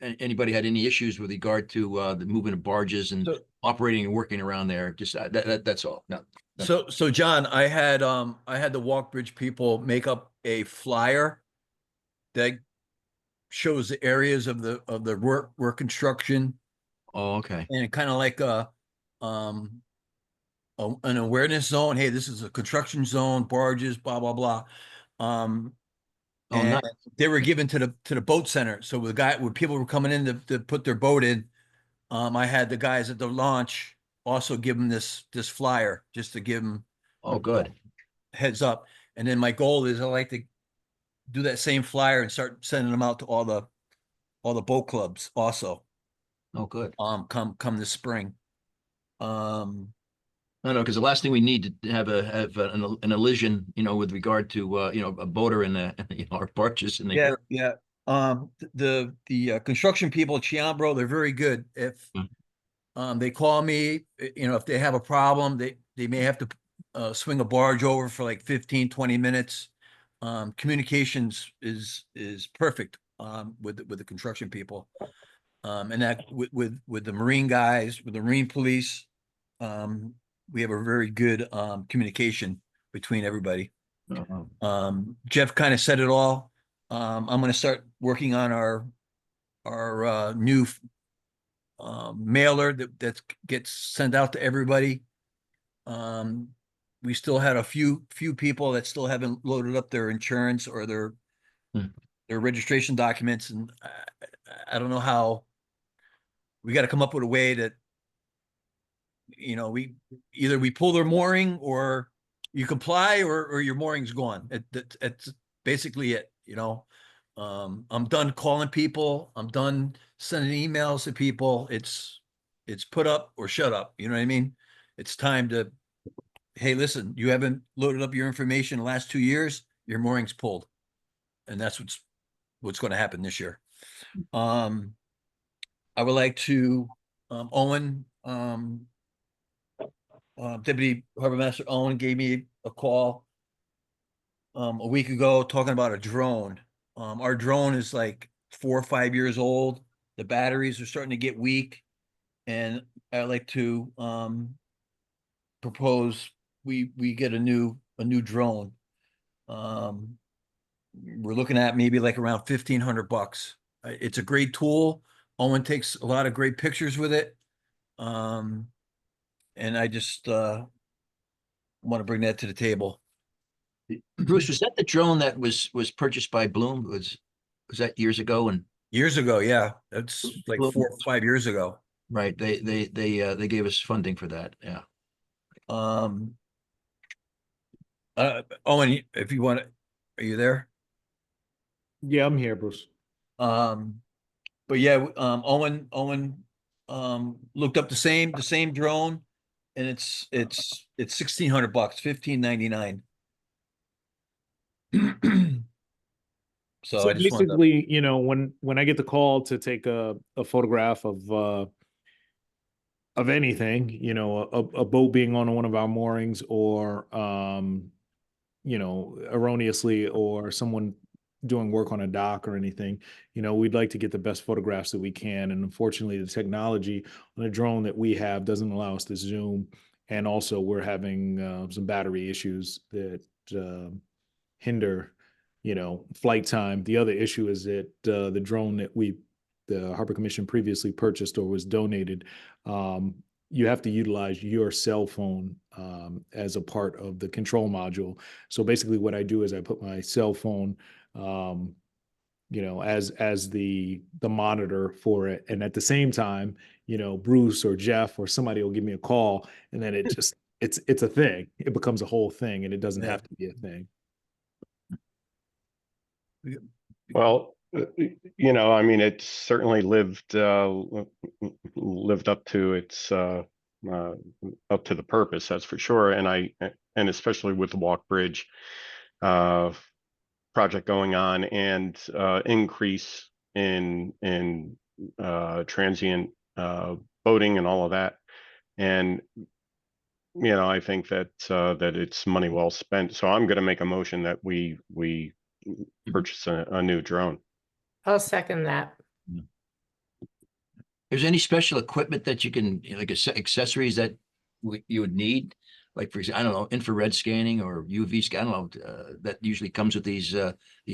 anybody had any issues with regard to the movement of barges and operating and working around there. Just that's all. No. So John, I had the Walk Bridge people make up a flyer that shows the areas of the work construction, Oh, okay. and kind of like an awareness zone. Hey, this is a construction zone, barges, blah blah blah. Oh, And nice. they were given to the boat center. So when people were coming in to put their boat in, I had the guys at the launch also give them this flyer just to give them Oh, good. heads up. And then my goal is I like to do that same flyer and start sending them out to all the boat clubs also. Oh, good. Come this spring. No, because the last thing we need to have an elision, with regard to a boater and our barges in the Yeah. The construction people at Chiambro, they're very good. If they call me, if they have a problem, they may have to swing a barge over for like 15-20 minutes. Communications is perfect with the construction people. And that with the Marine guys, with the Marine police, we have a very good communication between everybody. Jeff kind of said it all. I'm going to start working on our new mailer that gets sent out to everybody. We still had a few people that still haven't loaded up their insurance or their registration documents, and I don't know how. We got to come up with a way that we either pull their mooring or you comply or your mooring's gone. It's basically it. I'm done calling people. I'm done sending emails to people. It's put up or shut up. You know what I mean? It's time to, hey, listen, you haven't loaded up your information the last 2 years, your mooring's pulled. And that's what's going to happen this year. I would like to, Owen, Deputy Harbor Master Owen gave me a call a week ago talking about a drone. Our drone is like 4 or 5 years old. The batteries are starting to get weak, and I'd like to propose we get a new drone. We're looking at maybe like around $1,500. It's a great tool. Owen takes a lot of great pictures with it. And I just want to bring that to the table. Bruce, was that the drone that was purchased by Bloom? Was that years ago? And years ago, yeah, that's like 4 or 5 years ago. Right. They gave us funding for that. Yeah. Owen, if you want, are you there? Yeah, I'm here, Bruce. But yeah, Owen looked up the same drone, and it's $1,600, $1,599. So I just wanted to, basically, when I get the call to take a photograph of anything, a boat being on one of our moorings or erroneously, or someone doing work on a dock or anything, we'd like to get the best photographs that we can. And unfortunately, the technology on a drone that we have doesn't allow us to zoom. And also we're having some battery issues that hinder, flight time. The other issue is that the drone that the Harbor Commission previously purchased or was donated, you have to utilize your cell phone as a part of the control module. So basically what I do is I put my cell phone, as the monitor for it. And at the same time, Bruce or Jeff or somebody will give me a call, and then it just, it's a thing. It becomes a whole thing, and it doesn't have to be a thing. Well, I mean, it's certainly lived up to its up to the purpose, that's for sure. And especially with the Walk Bridge project going on, and increase in transient boating and all of that. And I think that it's money well spent. So I'm going to make a motion that we purchase a new drone. I'll second that. Is there any special equipment that you can, like accessories that you would need? like for example, I don't know, infrared scanning or UV scan, I don't know, that usually comes with these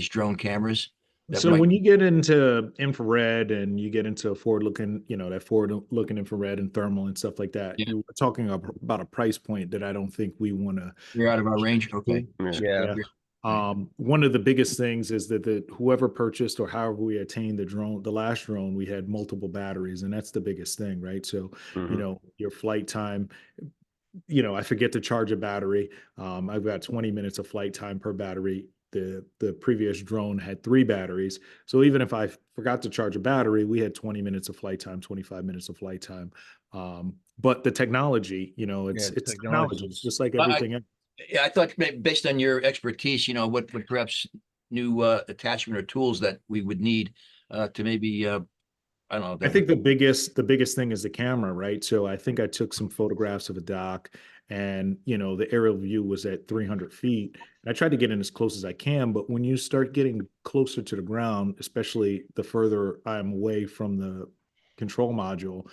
drone cameras. That So might- when you get into infrared and you get into forward-looking, that forward-looking infrared and thermal and stuff like that, Yeah. we're talking about a price point that I don't think we want to. You're out of our range, okay. Yeah. One of the biggest things is that whoever purchased or however we attained the last drone, we had multiple batteries, and that's the biggest thing, right? So, Mhm. your flight time, I forget to charge a battery. I've got 20 minutes of flight time per battery. The previous drone had 3 batteries. So even if I forgot to charge a battery, we had 20 minutes of flight time, 25 minutes of flight time. But the technology, it's Yeah, it's technology. technology. It's just like Well, everything else. Yeah, I thought based on your expertise, what perhaps new attachment or tools that we would need to maybe I don't know. I think the biggest thing is the camera, right? So I think I took some photographs of a dock, and the aerial view was at 300 feet. And I tried to get in as close as I can, but when you start getting closer to the ground, especially the further I'm away from the control module,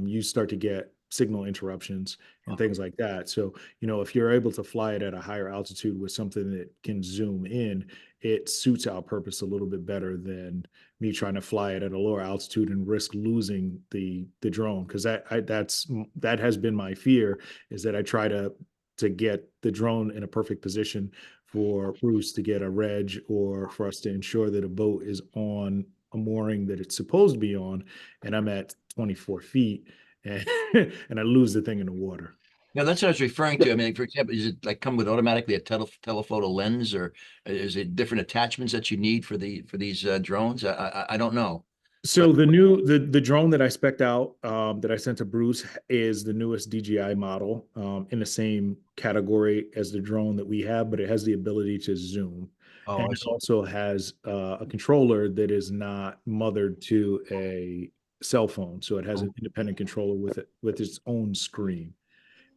you start to get signal interruptions and things like that. So, if you're able to fly it at a higher altitude with something that can zoom in, it suits our purpose a little bit better than me trying to fly it at a lower altitude and risk losing the drone, because that has been my fear, is that I try to get the drone in a perfect position for Bruce to get a reg, or for us to ensure that a boat is on a mooring that it's supposed to be on, and I'm at 24 feet and and I lose the thing in the water. Yeah, that's what I was referring to. I mean, for example, is it like come with automatically a telephoto lens, or is it different attachments that you need for these drones? I don't know. So the drone that I spec'd out, that I sent to Bruce, is the newest DJI model, in the same category as the drone that we have, but it has the ability to zoom. Oh, And I it see. also has a controller that is not mothered to a cell phone. So it has an independent controller with its own screen.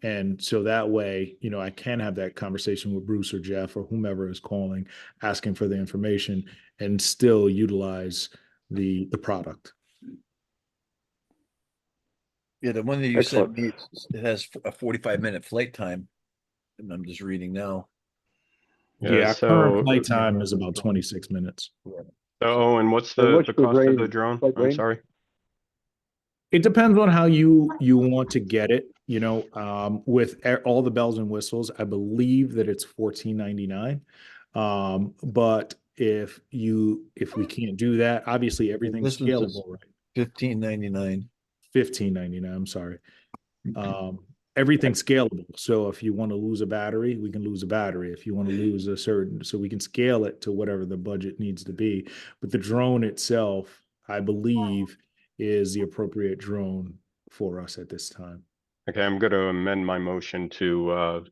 And so that way, I can have that conversation with Bruce or Jeff or whomever is calling, asking for the information, and still utilize the product. Yeah, the one that you sent Excellent. me, it has a 45-minute flight time. And I'm just reading now. Yeah, so current flight time is about 26 minutes. and what's And the what's the cost of the range? drone? What I'm range? sorry. It depends on how you want to get it. With all the bells and whistles, I believe that it's $14.99. But if we can't do that, obviously everything's This one says scalable, right? $15.99. $15.99. I'm sorry. Everything's scalable. So if you want to lose a battery, we can lose a battery. If you want to lose so we can scale it to whatever the budget needs to be. But the drone itself, I believe, is the appropriate drone for us at this time. Okay, I'm going to amend my motion to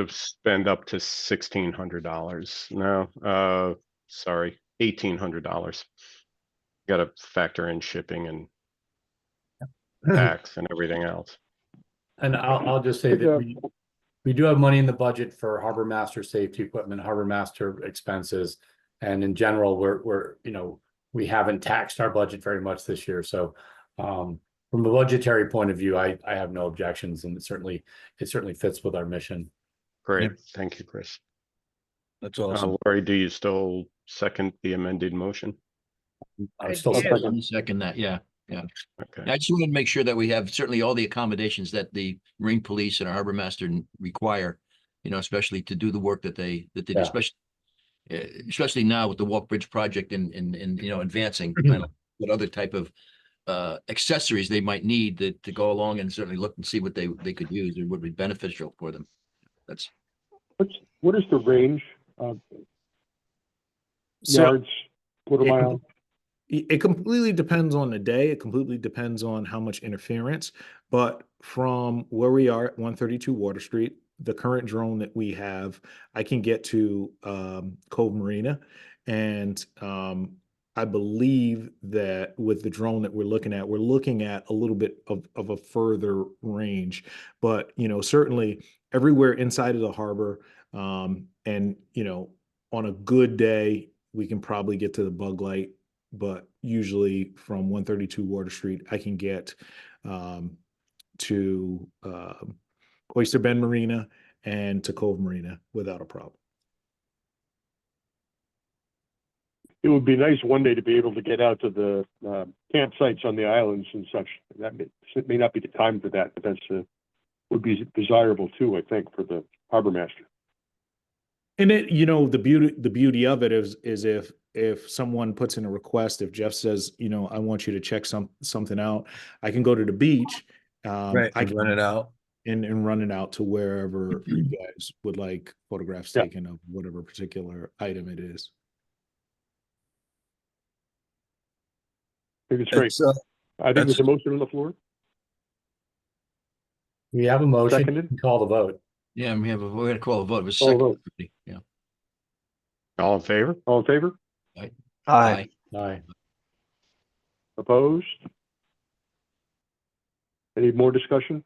spend up to $1,600. No, sorry, $1,800. Got to factor in shipping and tax and everything else. And I'll just say that we do have money in the budget for harbor master safety equipment, harbor master expenses. And in general, we're we haven't taxed our budget very much this year. So from a budgetary point of view, I have no objections, and it certainly fits with our mission. Great, Yep. thank you, Chris. That's awesome. Lori, do you still second the amended motion? I'm still do. second. Let me second that. Yeah. Okay, I just wanted to make sure that we have certainly all the accommodations that the Marine Police and our harbor master require, especially to do the work that they do, Yeah. especially now with the Walk Bridge project and advancing. I don't know what other type of accessories they might need to go along and certainly look and see what they could use and would be beneficial for them. That's What is the range? So Yards, quarter it- mile? It completely depends on the day. It completely depends on how much interference. But from where we are at 132 Water Street, the current drone that we have, I can get to Cove Marina. And I believe that with the drone that we're looking at a little bit of a further range. But, certainly everywhere inside of the harbor, and, on a good day, we can probably get to the Bug Light. But usually from 132 Water Street, I can get to Oyster Bend Marina and to Cove Marina without a problem. It would be nice one day to be able to get out to the campsites on the islands and such. That may not be the time for that, but that's would be desirable too, I think, for the harbor master. And it, you know, the beauty of it is if someone puts in a request, if Jeff says, you know, I want you to check something out, I can go to the beach. Right, I and can run it out. and run it out to wherever you guys would like photographs Yeah. taken of whatever particular item it is. I think it's great. It's, I think there's a motion on the floor. We have a motion. Seconded. You can call the vote. Yeah, we're gonna call a vote. It was Call a second. vote. Yeah. All in favor? All in favor? Aye. Aye. Opposed? Any more discussion?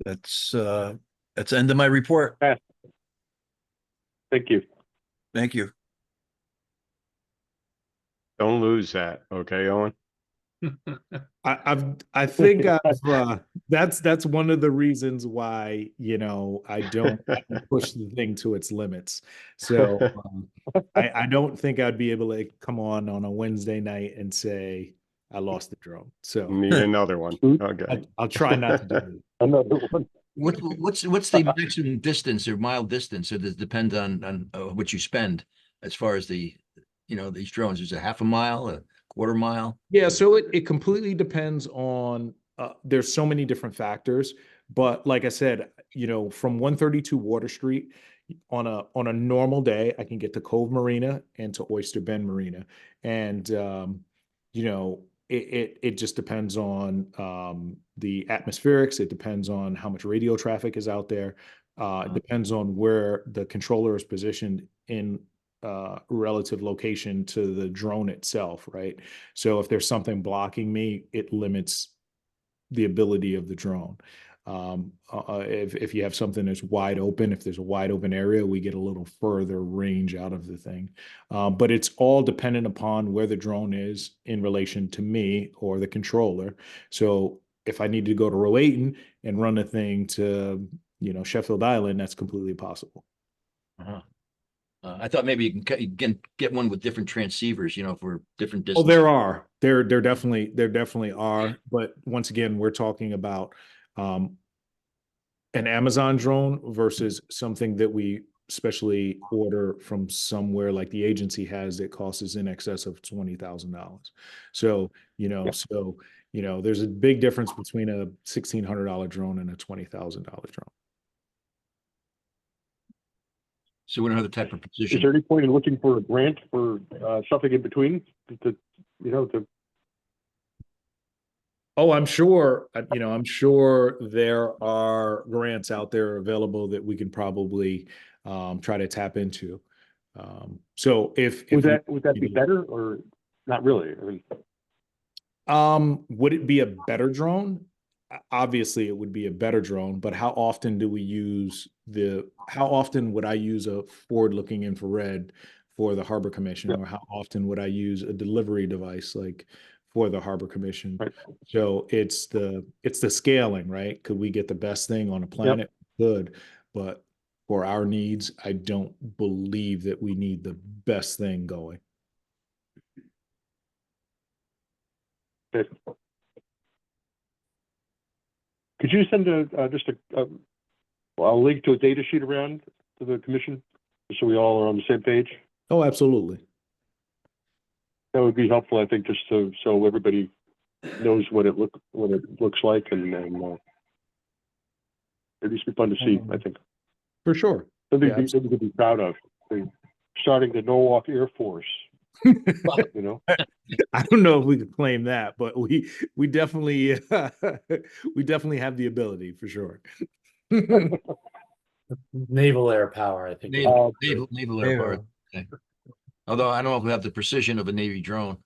That's the end of my report. Thank you. Thank you. Don't lose that, okay, Owen? I think that's one of the reasons why, you know, I don't push the thing to its limits. So I don't think I'd be able to come on a Wednesday night and say I lost the drone. So Need another one. Okay. I'll try not to do it. Another one. What's the maximum distance or mile distance? Or does it depend on what you spend as far as the, you know, these drones? Is it half a mile, a quarter mile? Yeah, so it completely depends on there's so many different factors, but like I said, you know, from 132 Water Street on a normal day, I can get to Cove Marina and to Oyster Bend Marina, and you know, it just depends on the atmospherics. It depends on how much radio traffic is out there. It depends on where the controller is positioned in relative location to the drone itself, right? So if there's something blocking me, it limits the ability of the drone. If you have something that's wide open, if there's a wide open area, we get a little further range out of the thing. But it's all dependent upon where the drone is in relation to me or the controller. So if I need to go to Rowayton and run a thing to, you know, Sheffield Island, that's completely possible. I thought maybe you can get one with different transceivers, you know, for different Oh, distances. there definitely are. But once again, we're talking about an Amazon drone versus something that we specially order from somewhere like the agency has that costs us in excess of $20,000. So, you know, there's a big difference between a $1,600 drone and a $20,000 drone. So we don't have the type of Is precision. there any point in looking for a grant for something in between to, you know, to? Oh, I'm sure, you know, I'm sure there are grants out there available that we can probably try to tap into. So if Would that be better or not really? I mean, would it be a better drone? Obviously it would be a better drone, but how often would I use a forward-looking infrared for the Harbor Commission? Or how often would I use a delivery device like for the Harbor Commission? Right. So it's the scaling, right? Could we get the best thing on the planet? Good, but for our needs, I don't believe that we need the best thing going. that- Could you send a link to a data sheet around to the commission, so we all are on the same page? Oh, absolutely. That would be helpful, I think, just so everybody knows what it looks like, and it'd just be fun to see, I think. For sure. Something Yeah, that we could be proud of. Starting the Norwalk Air Force, you know? I don't know if we could claim that, but we definitely we definitely have the ability for sure. Naval air power, I think. Naval air power. Naval. Okay. Although I don't know if we have the precision of a Navy drone.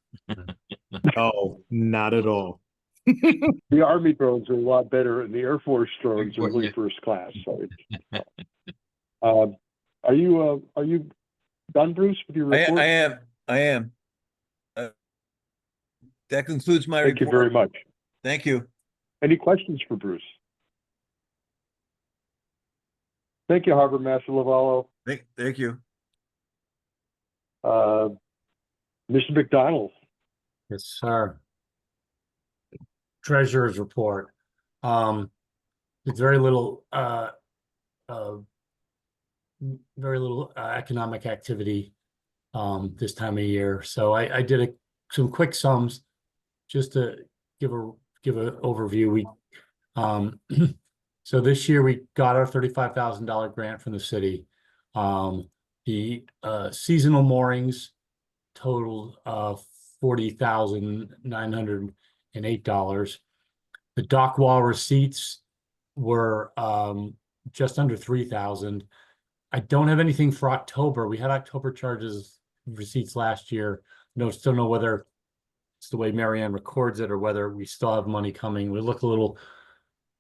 Oh, not at all. The Army drones are a lot better, and the Air Force drones are Yeah. really first class. So, are you done, Bruce, with your report? I am. That concludes my Thank you report. very much. Thank you. Any questions for Bruce? Thank you, Harbor Master Lavallo. Thank you. Mr. McDonald. Yes, sir. Treasurer's report. It's very little, economic activity, this time of year. So I did some quick sums just to give an overview. We, so this year we got our $35,000 grant from the city. The seasonal moorings totaled $40,908. The dock wall receipts were just under 3,000. I don't have anything for October. We had October charges receipts last year. Still know whether it's the way Marianne records it or whether we still have money coming. We look a little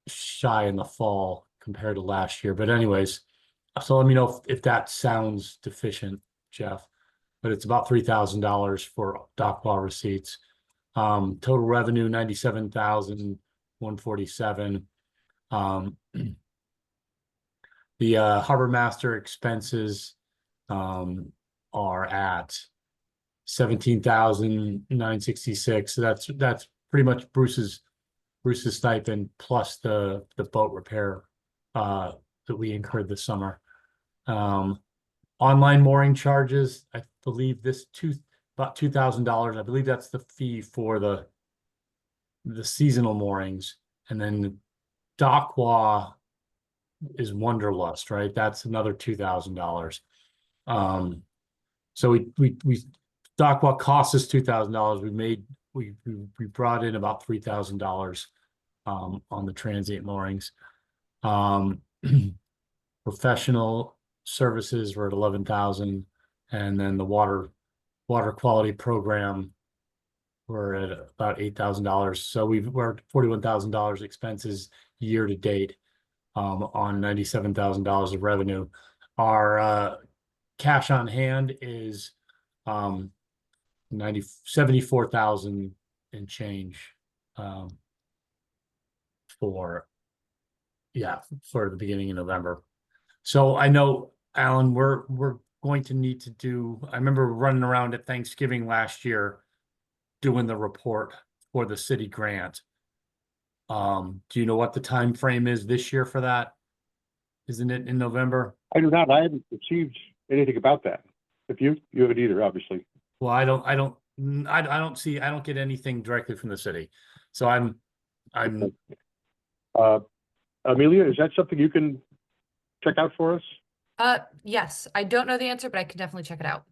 shy in the fall compared to last year. But anyways, so let me know if that sounds deficient, Jeff. But it's about $3,000 for dock wall receipts. Total revenue, $97,147. The Harbor Master expenses are at $17,966. So that's pretty much Bruce's stipend plus the boat repair that we incurred this summer. Online mooring charges, I believe about $2,000. I believe that's the fee for the seasonal moorings, and then the Dockwah is Wanderlust, right? That's another $2,000. So we Dockwah cost us $2,000. We brought in about $3,000 on the transient moorings. Professional services were at $11,000, and then the water quality program we're at about $8,000. So we're at $41,000 expenses year to date on $97,000 of revenue. Our cash on hand is 74,000 and change for the beginning of November. So I know, Alan, we're going to need to do, I remember running around at Thanksgiving last year doing the report for the city grant. Do you know what the time frame is this year for that? Isn't it in November? I do not. I haven't received anything about that. If you haven't either, obviously. Well, I don't get anything directly from the city. So I'm Amelia, is that something you can check out for us? Yes, I don't know the answer, but I can definitely check it out.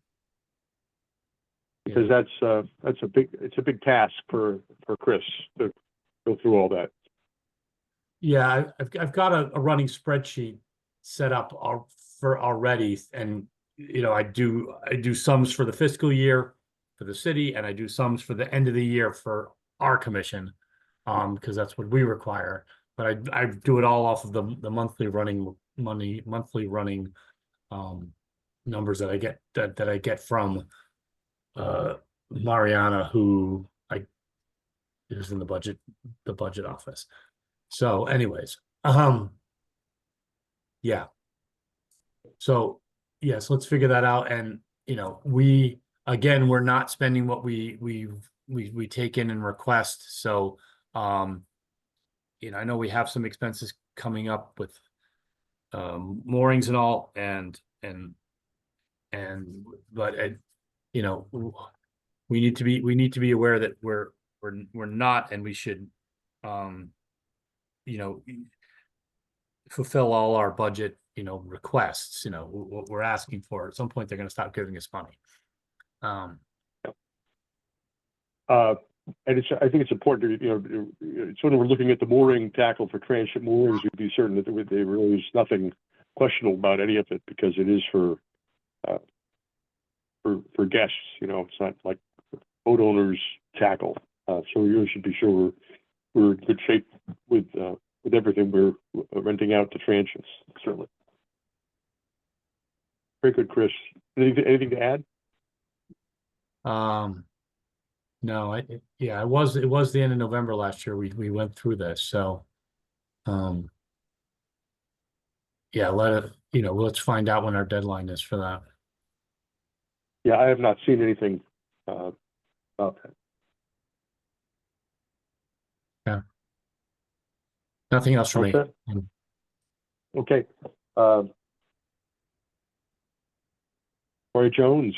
Because that's a big task for Chris to go through all that. Yeah, I've got a running spreadsheet set up already, and I do sums for the fiscal year for the city, and I do sums for the end of the year for our commission, because that's what we require. But I do it all off of the monthly running numbers that I get from Mariana, who is in the budget office. So anyways, yeah. So yes, let's figure that out. And we're not spending what we take in and request. So I know we have some expenses coming up with moorings and all, but we need to be aware that we're not, and we should fulfill all our budget requests. What we're asking for. At some point they're going to stop giving us money. And I think it's important to, it's when we're looking at the mooring tackle for transient moorings, we'd be certain that there really is nothing questionable about any of it, because it is for guests. It's not like boat owners tackle. So we really should be sure we're in good shape with everything we're renting out to transients. Certainly. Very good, Chris. Anything to add? No, yeah, it was the end of November last year. We went through this, so. Yeah, let's find out when our deadline is for that. Yeah, I have not seen anything about that. Nothing else for me. Okay. Okay. Lori Jones,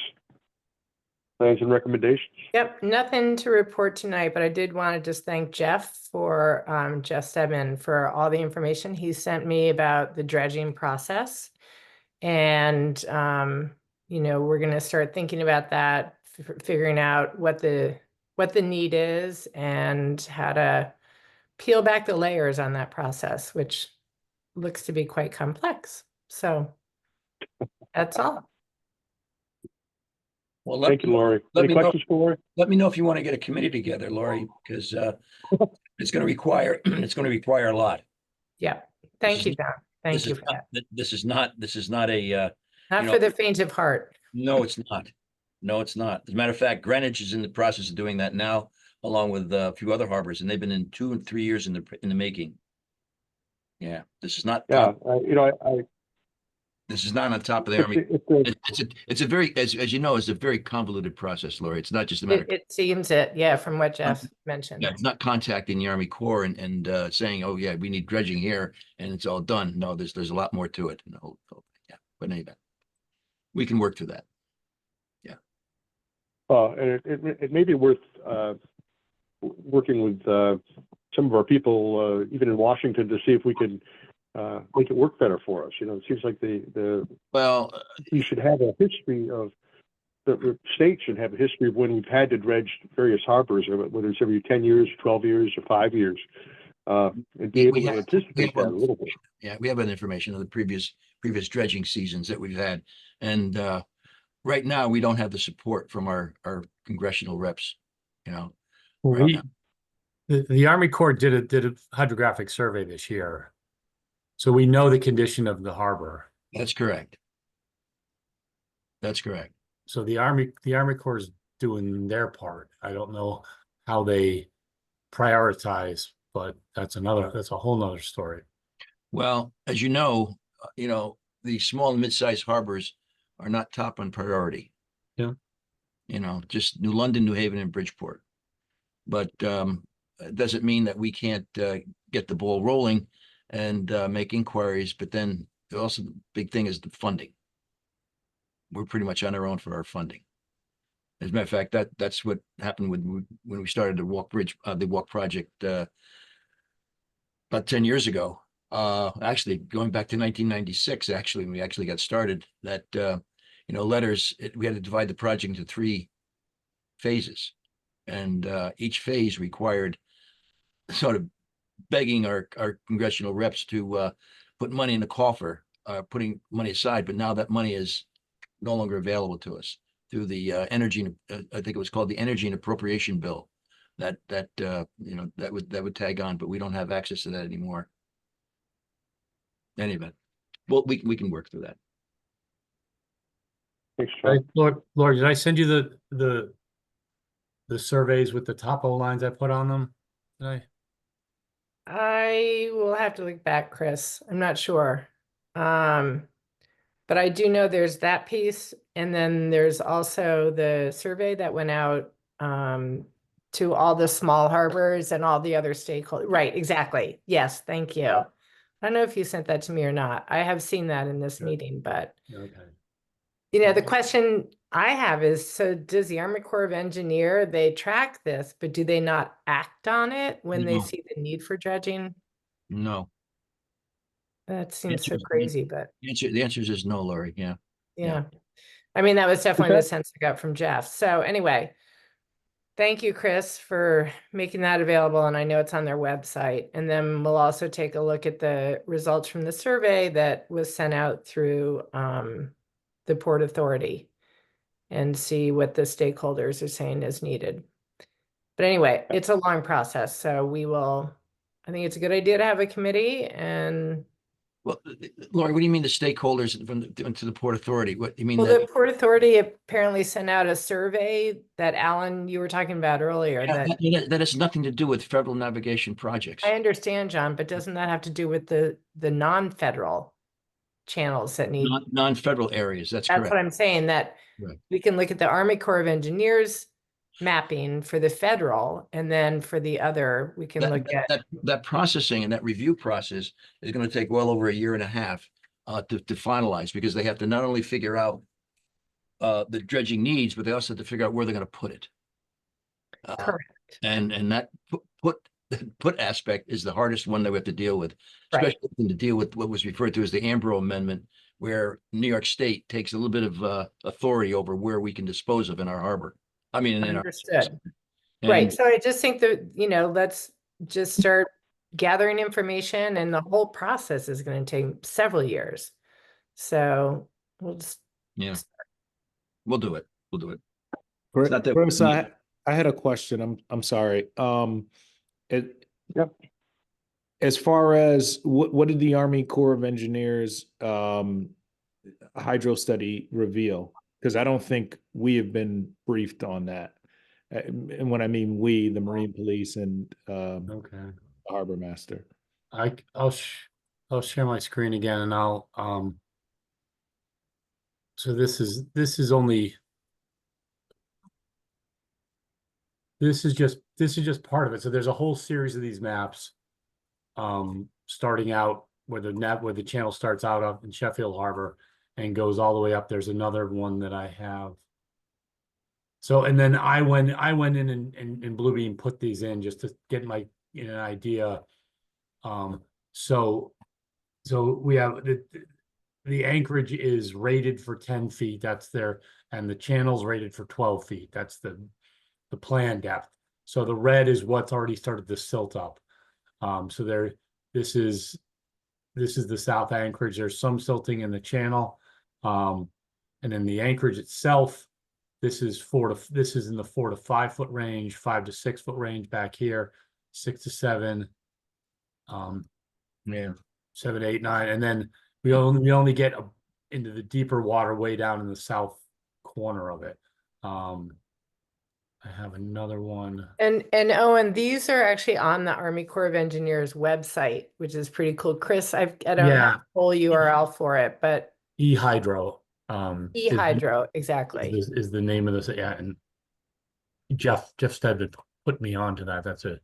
plans and recommendations. Yep, nothing to report tonight, but I did want to just thank Jeff Stedman for all the information he sent me about the dredging process. And, we're going to start thinking about that, figuring out what the need is and how to peel back the layers on that process, which looks to be quite complex. So that's all. Well, Thank you, Lori. let Any me know. questions for Lori? Let me know if you want to get a committee together, Lori, because it's going to require a lot. Yeah. Thank you, John. Thank you for that. This is not a Not for the faint of heart. no, it's not. No, it's not. As a matter of fact, Greenwich is in the process of doing that now, along with a few other harbors, and they've been in 2 and 3 years in the making. Yeah, this is not. Yeah, This is not on top of the Army. It's a very, as you know, it's a very convoluted process, Lori. It's not just a matter. It seems it, yeah, from what Jeff mentioned. Yeah, it's not contacting the Army Corps and saying, oh yeah, we need dredging here and it's all done. No, there's a lot more to it. No, yeah, but anyway, we can work through that. Yeah. And it may be worth working with some of our people, even in Washington, to see if we can make it work better for us. It seems like we should have a history of the state should have a history of when we've had to dredge various harbors, whether it's every 10 years, 12 years, or 5 years, and be able to anticipate that a little bit. Yeah, we have that information of the previous dredging seasons that we've had, and right now we don't have the support from our congressional reps. The Army Corps did a hydrographic survey this year, so we know the condition of the harbor. That's correct. That's correct. So the Army Corps is doing their part. I don't know how they prioritize, but that's a whole nother story. Well, as you know, the small and mid-sized harbors are not top on priority. Yeah. Just New London, New Haven, and Bridgeport. But it doesn't mean that we can't get the ball rolling and make inquiries. But then also the big thing is the funding. We're pretty much on our own for our funding. As a matter of fact, that's what happened when we started the Walk project about 10 years ago. Actually, going back to 1996, when we actually got started, that letters, we had to divide the project into 3 phases, and each phase required sort of begging our congressional reps to put money in the coffer, putting money aside. But now that money is no longer available to us through the energy. I think it was called the Energy and Appropriation Bill. That would tag on, but we don't have access to that anymore. Anyway, well, we can work through that. Thanks, John. Lord, did I send you the surveys with the topo lines I put on them? I will have to look back, Chris. I'm not sure. But I do know there's that piece, and then there's also the survey that went out to all the small harbors and all the other stakeholders. Right, exactly. Yes, thank you. I don't know if you sent that to me or not. I have seen that in this meeting, but the question I have is, so does the Army Corps of Engineers, they track this, but do they not act on it when they see the need for dredging? No. That seems so crazy, but The answer is no, Lori. Yeah. yeah. I mean, that was definitely the sense I got from Jeff. So anyway, thank you, Chris, for making that available. And I know it's on their website. And then we'll also take a look at the results from the survey that was sent out through the Port Authority and see what the stakeholders are saying is needed. But anyway, it's a long process. So I think it's a good idea to have a committee, and Well, Lori, what do you mean the stakeholders from to the Port Authority? What do you mean Well, that? the Port Authority apparently sent out a survey that Alan, you were talking about earlier, Yeah, that that has nothing to do with federal navigation projects. I understand, John, but doesn't that have to do with the non-federal channels that need? Non-federal areas, that's That's correct. what I'm saying, that Right. we can look at the Army Corps of Engineers mapping for the federal, and then for the other, we can look at. That processing and that review process is going to take well over a year and a half to finalize, because they have to not only figure out the dredging needs, but they also have to figure out where they're going to put it. Correct. And that put aspect is the hardest one that we have to deal with, Right. especially to deal with what was referred to as the Ambro Amendment, where New York State takes a little bit of authority over where we can dispose of in our harbor. I mean, in our. Understood. And- Right, so I just think that, let's just start gathering information, and the whole process is gonna take several years. So we'll just, Yeah. We'll do it. We'll do it. Chris, not that- Chris, I had a question. I'm sorry. Yep. As far as what did the Army Corps of Engineers hydro study reveal? Because I don't think we have been briefed on that. And when I mean we, the Marine Police and Okay. the Harbor Master. I'll share my screen again, and I'll so this is just part of it. So there's a whole series of these maps, starting out where the channel starts out of in Sheffield Harbor and goes all the way up. There's another one that I have. So, and then I went in and Bluebeam put these in just to get an idea. So we have the anchorage is rated for 10 feet. That's there, and the channel's rated for 12 feet. That's the plan depth. So the red is what's already started to silt up. So this is the south anchorage. There's some silting in the channel. And then the anchorage itself, this is in the 4 to 5 foot range, 5 to 6 foot range back here, 6 to 7, 7, 8, 9, and then we only get into the deeper water way down in the south corner of it. I have another one. and Owen, these are actually on the Army Corps of Engineers website, which is pretty cool. Chris, I don't have Yeah. a full URL for it, but eHydro. eHydro, exactly. Is the name of this, yeah, and Jeff Stedman put me onto that. That's it.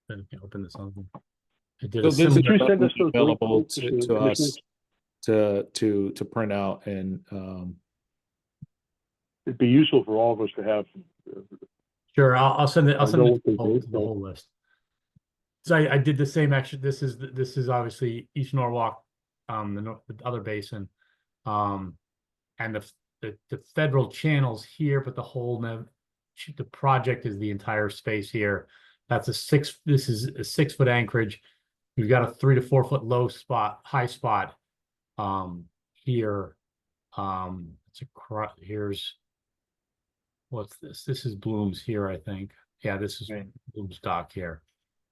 Then you can open this on. I did So a this is similar. Could you send us those available links to to us to print out and It'd be useful for all of us to have. Sure, I'll send it. I'll I send know it what they the whole, did, the whole list. So I did the same action. This is obviously East Norwalk, the other basin, and the federal channels here, but the project is the entire space here. This is a 6 foot anchorage. We've got a 3 to 4 foot high spot, here. Here's, what's this? This is Bloom's here, I think. Yeah, this is Bloom's dock here.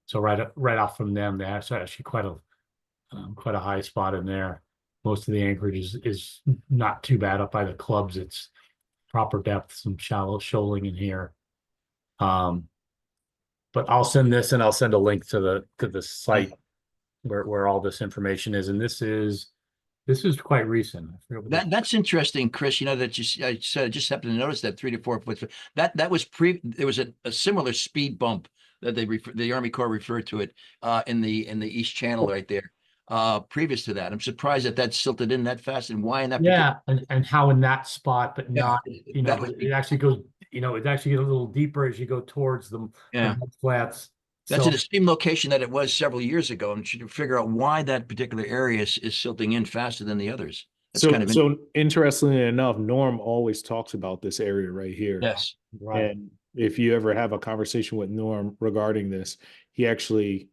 So right off from them, there's actually quite a high spot in there. Most of the anchorage is not too bad up by the clubs. It's proper depth, some shallow shoaling in here. But I'll send this, and I'll send a link to the site where all this information is. And this is quite recent. I forget what this- That's interesting, Chris. You know, I just happened to notice that 3 to 4 foot. That was there was a similar speed bump that the Army Corps referred to it in the East Channel right there. Previous to that, I'm surprised that silted in that fast, and why in that. Yeah, and how in that spot, but Yeah, not, that but would be- it actually goes, it actually gets a little deeper as you go towards the Yeah. flats. That's So- in the same location that it was several years ago, and should figure out why that particular area is silting in faster than the others. That's kind of So interestingly enough, Norm always talks about this area right here. yes. Right. And if you ever have a conversation with Norm regarding this, he actually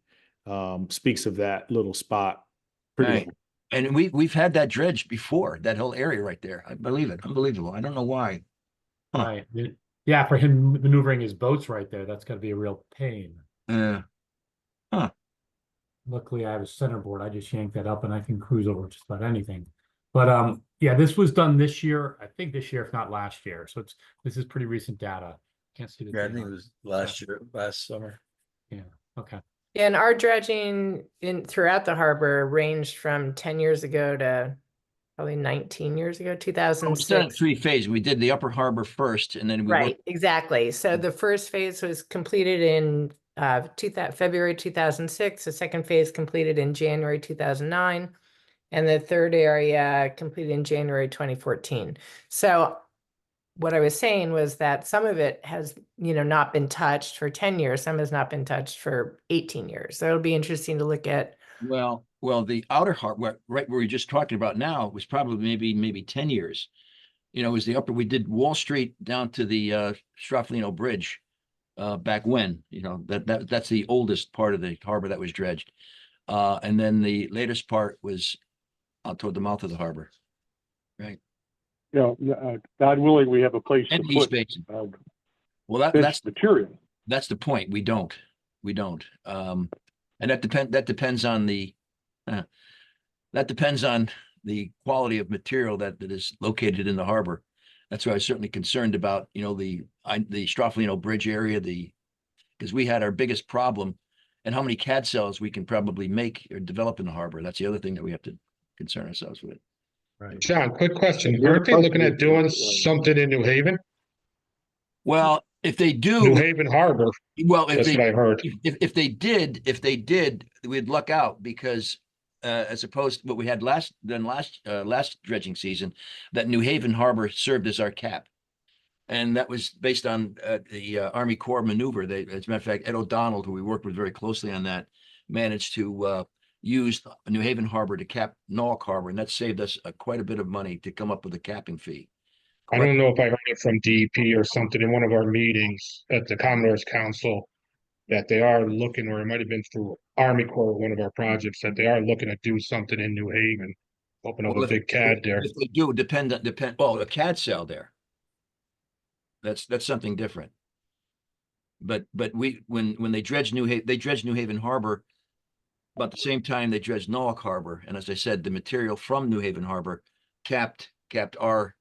speaks of that little spot. Right. And we've had that dredge before, that whole area right there. I believe it. Unbelievable. I don't know why. Huh. Right. Yeah, for him maneuvering his boats right there, that's gotta be a real pain. Yeah. Luckily, I have a centerboard. I just yank that up and I can cruise over just about anything. But yeah, this was done this year. I think this year, if not last year. So this is pretty recent data. Can't see the Yeah, I date think it on was last year, last summer. Yeah. Okay. And our dredging in throughout the harbor ranged from 10 years ago to probably 19 years ago, We done 2006. 3 phases. We did the upper harbor first, and then we Right, worked. exactly. So the first phase was completed in February 2006. The second phase completed in January 2009. And the third area completed in January 2014. So what I was saying was that some of it has, not been touched for 10 years. Some has not been touched for 18 years. So it'll be interesting to look at. Well, the outer harbor, right where we're just talking about now, was probably maybe 10 years. It was the upper. We did Wall Street down to the Straflino Bridge back when. That's the oldest part of the harbor that was dredged, and then the latest part was out toward the mouth of the harbor. Right. God willing, we have a place to And East put Basin. this That's material. that's the point. We don't. And that depends on the quality of material that is located in the harbor. That's why I was certainly concerned about, the Straflino Bridge area, because we had our biggest problem, and how many CAD cells we can probably make or develop in the harbor. That's the other thing that we have to concern ourselves with. Right. Sean, quick question. Yeah, Aren't they looking at doing probably, something in New Haven? Well, if they do, New Haven Harbor, well, if that's they what I heard. if they did, we'd luck out, because as opposed to what we had last dredging season, that New Haven Harbor served as our cap. And that was based on the Army Corps maneuver. As a matter of fact, Ed O'Donnell, who we worked with very closely on that, managed to use New Haven Harbor to cap Norwalk Harbor, and that saved us quite a bit of money to come up with a capping fee. I don't know if I heard it from DEP or something in one of our meetings at the Commodore's Council, that they are looking, or it might have been through Army Corps, one of our projects, that they are looking to do something in New Haven. Open up Well, a big CAD there. If they do, depend. A CAD cell there. That's something different. But when they dredged New Haven Harbor about the same time they dredged Norwalk Harbor, and as I said, the material from New Haven Harbor capped our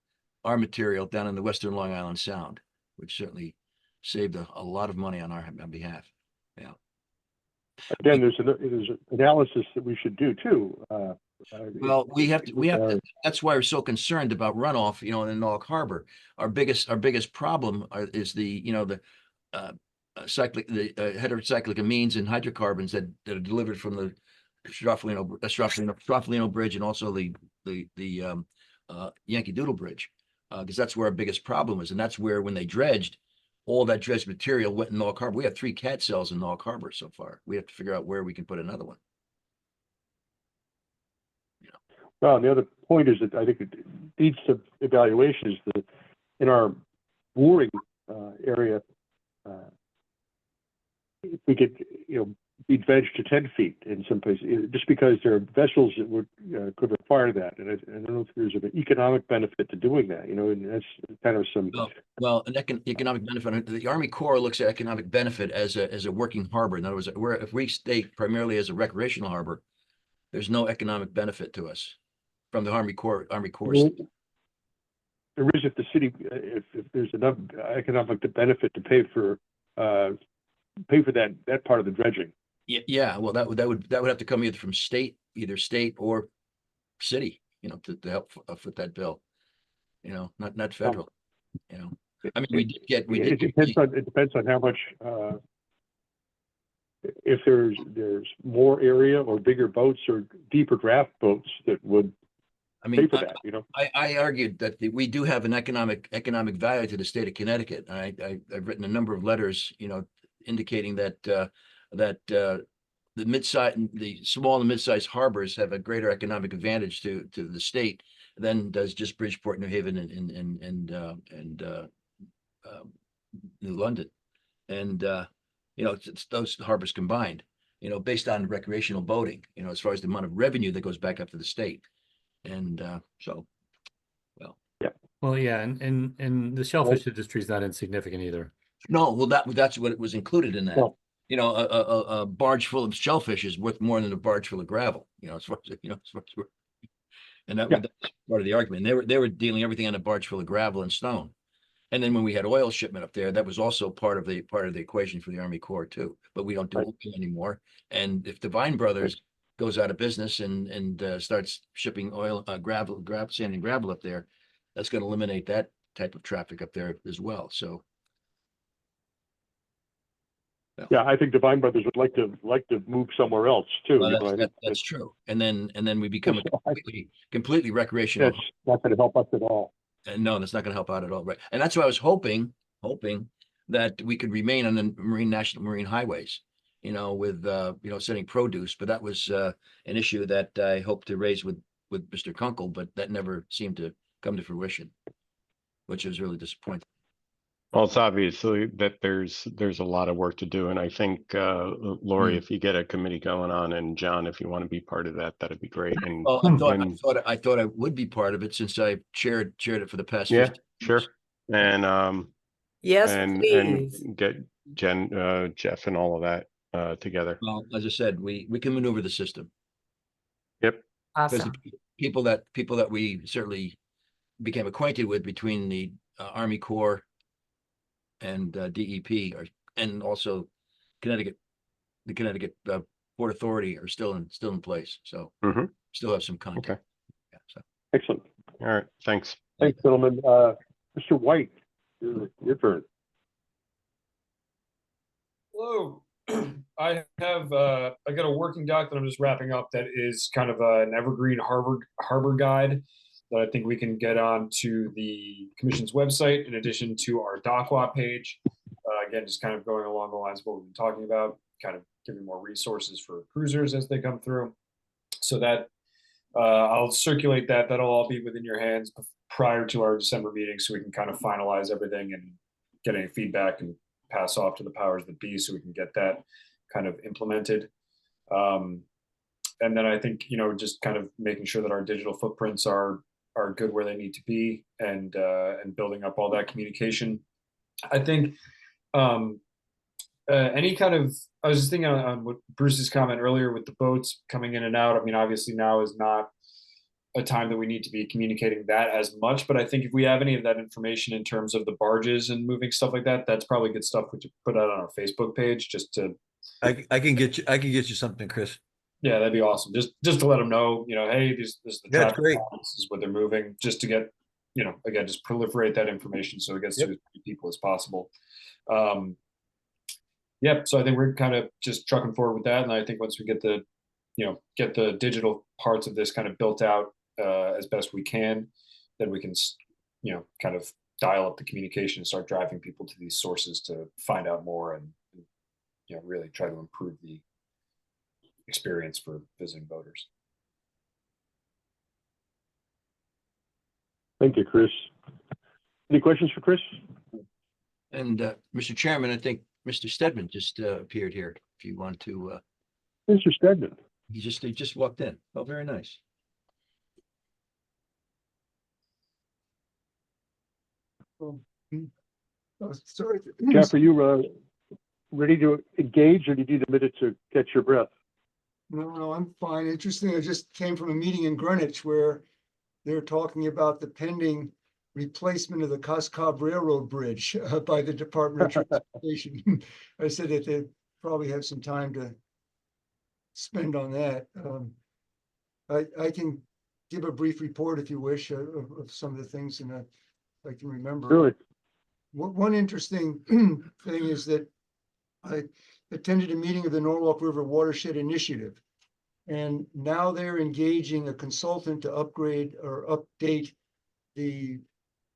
material down in the Western Long Island Sound, which certainly saved a lot of money on our behalf. Yeah. Again, there's an analysis that we should do too. Well, we have to. That's why we're so concerned about runoff, in Norwalk Harbor. Our biggest problem is the heterocyclic amines and hydrocarbons that are delivered from the Straflino Bridge, and also the Yankee Doodle Bridge, because that's where our biggest problem is, and that's where, when they dredged, all that dredged material went in Norwalk Harbor. We have 3 CAD cells in Norwalk Harbor so far. We have to figure out where we can put another one. Well, the other point is that I think it needs some evaluation, is that in our mooring area, if we could, be dredged to 10 feet in some places, just because there are vessels that would could require that, and I don't know if there's an economic benefit to doing that. And that's kind of some. Well, an economic benefit. The Army Corps looks at economic benefit as a working harbor. In other words, if we stay primarily as a recreational harbor, there's no economic benefit to us from the Army Corps. There is, if the city, if there's enough economic benefit to pay for that part of the dredging. Yeah. Well, that would have to come either from either state or city, to help foot that bill. Not federal. I mean, It depends on how much. If there's more area or bigger boats or deeper draft boats that would pay for that, I argued that we do have an economic value to the state of Connecticut. I've written a number of letters, indicating that the small and mid-sized harbors have a greater economic advantage to the state than does just Bridgeport, New Haven, and New London, and it's those harbors combined. Based on recreational boating. As far as the amount of revenue that goes back up to the state, and so, well. Yeah. Well, yeah, and the shellfish industry is not insignificant either. No, well, that's what it was included in that. Well- You know, a barge full of shellfish is worth more than a barge full of gravel, you know, as far as, you know, as far as and Yeah. that's part of the argument. They were dealing everything on a barge full of gravel and stone. And then when we had oil shipment up there, that was also part of the equation for the Army Corps too. But we don't do Right. oil anymore. And if Divine Brothers goes out of business and starts shipping oil, gravel, sand and gravel up there, that's going to eliminate that type of traffic up there as well. So Yeah, I think Divine Brothers would like to move somewhere else too. well, you know, I think that's true. And then we become a I- completely recreational. That's not going to help us at all. And no, that's not going to help out at all. Right. And that's why I was hoping that we could remain on the national marine highways, you know, with, you know, setting produce. But that was an issue that I hoped to raise with Mr. Kunkel, but that never seemed to come to fruition, which was really disappointing. Well, it's obviously that there's a lot of work to do. And I think, Lori, if you get a committee going on, and John, if you want to be part of that, that'd be great. And Well, I thought I would be part of it since I chaired it for the past. yeah, 15 sure. years. And, Yes, and please. get Jeff and all of that together. Well, as I said, we can maneuver the system. Yep. Because Awesome. people that we certainly became acquainted with between the Army Corps and DEP and also the Connecticut Port Authority are still in place. So Mhm. still have some contact. Okay. Yeah, so. Excellent. All right. Thanks. Thanks, gentlemen. Mr. White, your turn. Hello. I got a working doc that I'm just wrapping up that is kind of an evergreen harbor guide that I think we can get on to the commission's website in addition to our DocWA page. Again, just kind of going along the lines of what we've been talking about, kind of giving more resources for cruisers as they come through. So that I'll circulate that. That'll all be within your hands prior to our December meeting, so we can kind of finalize everything and get any feedback and pass off to the powers that be, so we can get that kind of implemented. And then I think, you know, just kind of making sure that our digital footprints are good where they need to be, and building up all that communication. I think any kind of, I was just thinking on what Bruce's comment earlier with the boats coming in and out. I mean, obviously now is not a time that we need to be communicating that as much, but I think if we have any of that information in terms of the barges and moving stuff like that, that's probably good stuff to put out on our Facebook page, just to. I can get you something, Chris. Yeah, that'd be awesome. Just to let them know, you know, hey, this is the That's traffic great. count, this is what they're moving, just to get, you know, again, just proliferate that information so it gets to as many people as possible. Yep. So I think we're kind of just trucking forward with that, and I think once we get the digital parts of this kind of built out as best we can, then we can, you know, kind of dial up the communication and start driving people to these sources to find out more and you know, really try to improve the experience for visiting voters. Thank you, Chris. Any questions for Chris? And Mr. Chairman, I think Mr. Stedman just appeared here. If you want to, Mr. Stedman. he just walked in. Oh, very nice. Sorry. Jeff, are you ready to engage, or do you need a minute to catch your breath? No, I'm fine. Interesting. I just came from a meeting in Greenwich where they're talking about the pending replacement of the Coscob Railroad Bridge by the Department of Transportation. I said that they probably have some time to spend on that. I can give a brief report if you wish of some of the things and I can remember. Really? One interesting thing is that I attended a meeting of the Norwalk River Watershed Initiative, and now they're engaging a consultant to upgrade or update the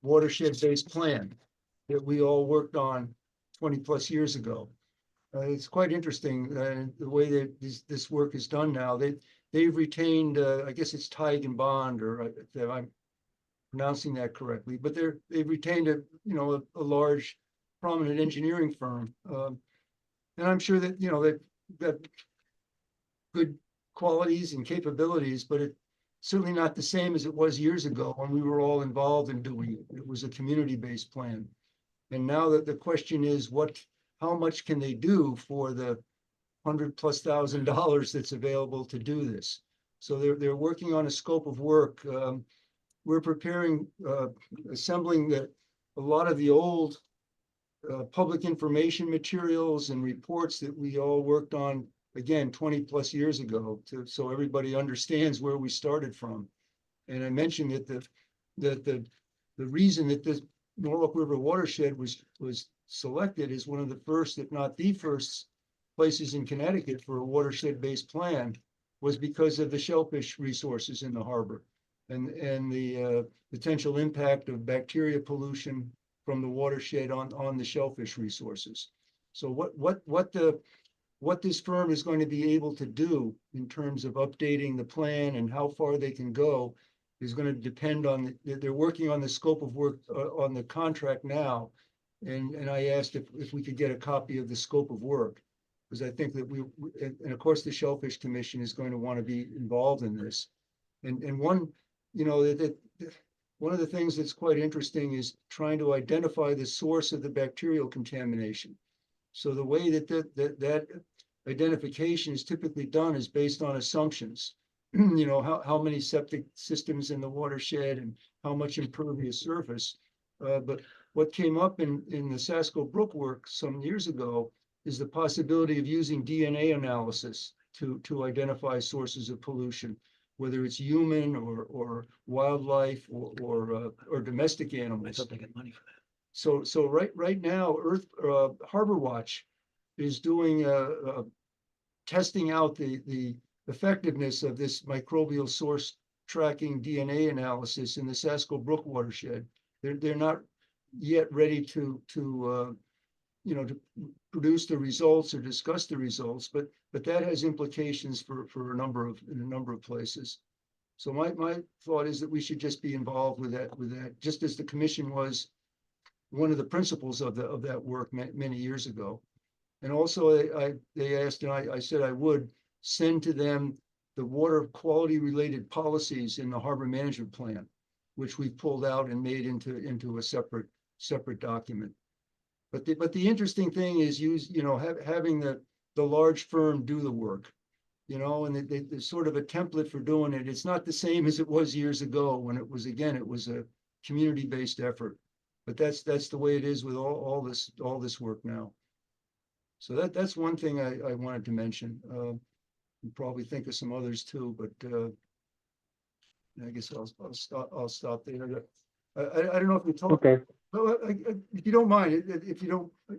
watershed-based plan that we all worked on 20 plus years ago. It's quite interesting the way that this work is done now. They've retained, I guess it's Tighe and Bond, or if I'm pronouncing that correctly, but they've retained a large, prominent engineering firm. And I'm sure that, they've got good qualities and capabilities, but it certainly not the same as it was years ago when we were all involved in doing it. It was a community-based plan. And now that the question is how much can they do for the $100,000+ that's available to do this? So they're working on a scope of work. We're preparing, assembling a lot of the old public information materials and reports that we all worked on, again, 20+ years ago, so everybody understands where we started from. And I mentioned that the reason that this Norwalk River watershed was selected as one of the first, if not the first, places in Connecticut for a watershed-based plan was because of the shellfish resources in the harbor and the potential impact of bacteria pollution from the watershed on the shellfish resources. So what this firm is going to be able to do in terms of updating the plan and how far they can go is going to depend on, they're working on the scope of work on the contract now. And I asked if we could get a copy of the scope of work, because I think that and of course the Shellfish Commission is going to want to be involved in this. And one, one of the things that's quite interesting is trying to identify the source of the bacterial contamination. So the way that identification is typically done is based on assumptions. How many septic systems in the watershed and how much impervious surface. But what came up in the Sasko Brook work some years ago is the possibility of using DNA analysis to identify sources of pollution, whether it's human or wildlife or domestic animals. I thought they got money for that. So right now, Harbor Watch is doing testing out the effectiveness of this microbial source tracking DNA analysis in the Sasko Brook watershed. They're not yet ready to produce the results or discuss the results, but that has implications for in a number of places. So my thought is that we should just be involved with that, just as the commission was one of the principles of that work many years ago. And also they asked, and I said I would send to them the water quality related policies in the harbor management plan, which we pulled out and made into a separate document. But the interesting thing is having the large firm do the work, and there's sort of a template for doing it. It's not the same as it was years ago when it was a community-based effort, but that's the way it is with all this work now. So that's one thing I wanted to mention. You probably think of some others too, but I guess I'll stop there. I don't know if we talk. Okay. Well, if you don't mind,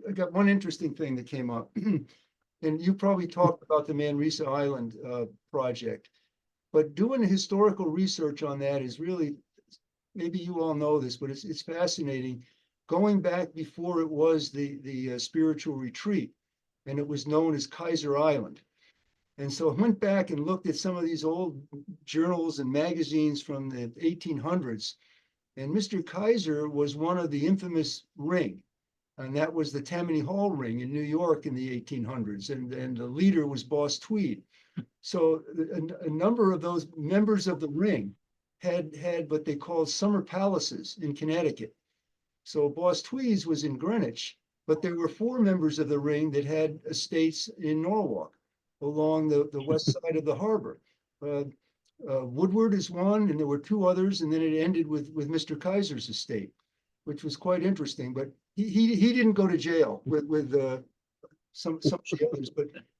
I got one interesting thing that came up, and you probably talked about the Manresa Island project, but doing historical research on that is really, maybe you all know this, but it's fascinating. Going back before it was the spiritual retreat, and it was known as Kaiser Island. And so I went back and looked at some of these old journals and magazines from the 1800s. And Mr. Kaiser was one of the infamous ring. And that was the Tammany Hall ring in New York in the 1800s. And the leader was Boss Tweed. So a number of those members of the ring had what they called summer palaces in Connecticut. So Boss Tweed's was in Greenwich, but there were 4 members of the ring that had estates in Norwalk along the west side of the harbor. Woodward is one, and there were 2 others, and then it ended with Mr. Kaiser's estate, which was quite interesting. But he didn't go to jail with some of the others,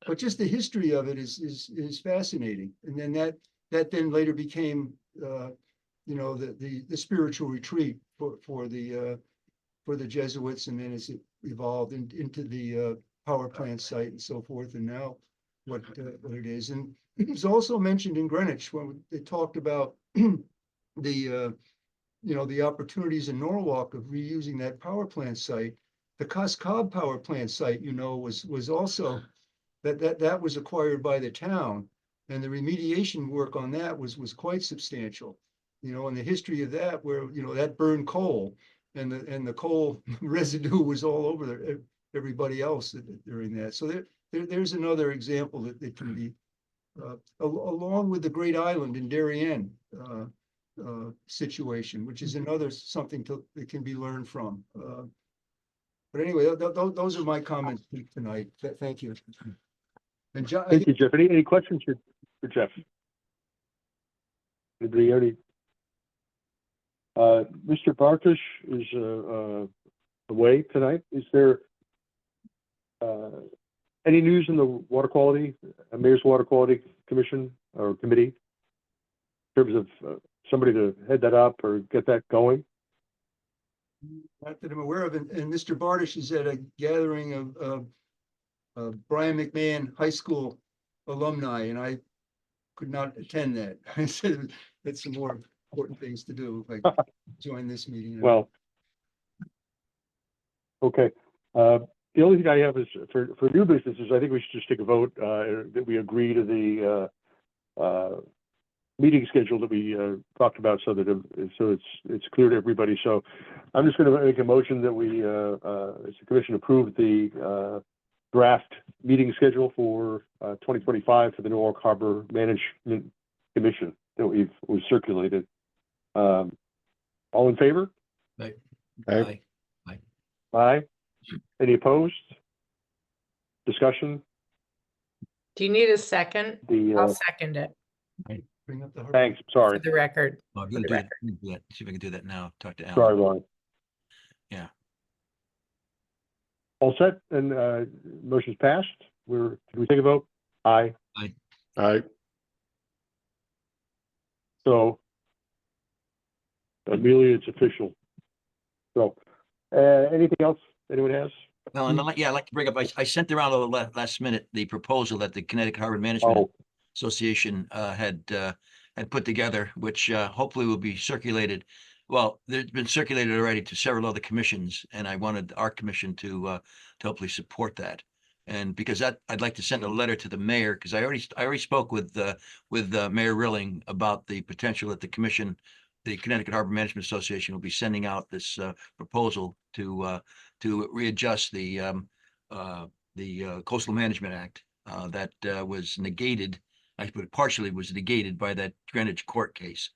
but just the history of it is fascinating. And then that then later became the spiritual retreat for the Jesuits, and then as it evolved into the power plant site and so forth, and now what it is. And it was also mentioned in Greenwich when they talked about the opportunities in Norwalk of reusing that power plant site. The Coscob power plant site, was also that was acquired by the town, and the remediation work on that was quite substantial. And the history of that, where that burned coal, and the coal residue was all over everybody else during that. So there's another example that can be along with the Great Island in Darien situation, which is another something that can be learned from. But anyway, those are my comments tonight. Thank you. And John, Thank you, Jeff. Any questions for Jeff? Anybody already? Mr. Bartosh is away tonight. Is there any news in the water quality, Mayor's Water Quality Commission or committee, in terms of somebody to head that up or get that going? not that I'm aware of, and Mr. Bartosh is at a gathering of Brian McMahon High School alumni, and I could not attend that. I said that's some more important things to do if I join this meeting. Well, okay. The only thing I have is for new businesses, I think we should just take a vote that we agree to the meeting schedule that we talked about, so that it's clear to everybody. So I'm just going to make a motion that we, as the commission, approve the draft meeting schedule for 2025 for the Norwalk Harbor Management Commission that we've circulated. All in favor? Aye. Aye. Aye. Aye. Any opposed? Discussion? Do you need a second? I'll The second it Bring up the. thanks. Sorry. for the record. Oh, I'm gonna do that. I'm gonna do that. See if I can do that now. Talk to Alan. Sorry, Ron. Yeah. All set and motion's passed. Can we take a vote? Aye. Aye. So Amelia, it's official. So anything else anyone has? Well, and I'd like to bring up, I sent around a little last minute the proposal that the Connecticut Harbor Management Oh, Association had put together, which hopefully will be circulated. Well, there's been circulated already to several other commissions, and I wanted our commission to hopefully support that. And because that, I'd like to send a letter to the mayor, because I already spoke with Mayor Rilling about the potential that the commission, the Connecticut Harbor Management Association, will be sending out this proposal to readjust the Coastal Management Act that was negated. I put it partially was negated by that Greenwich court case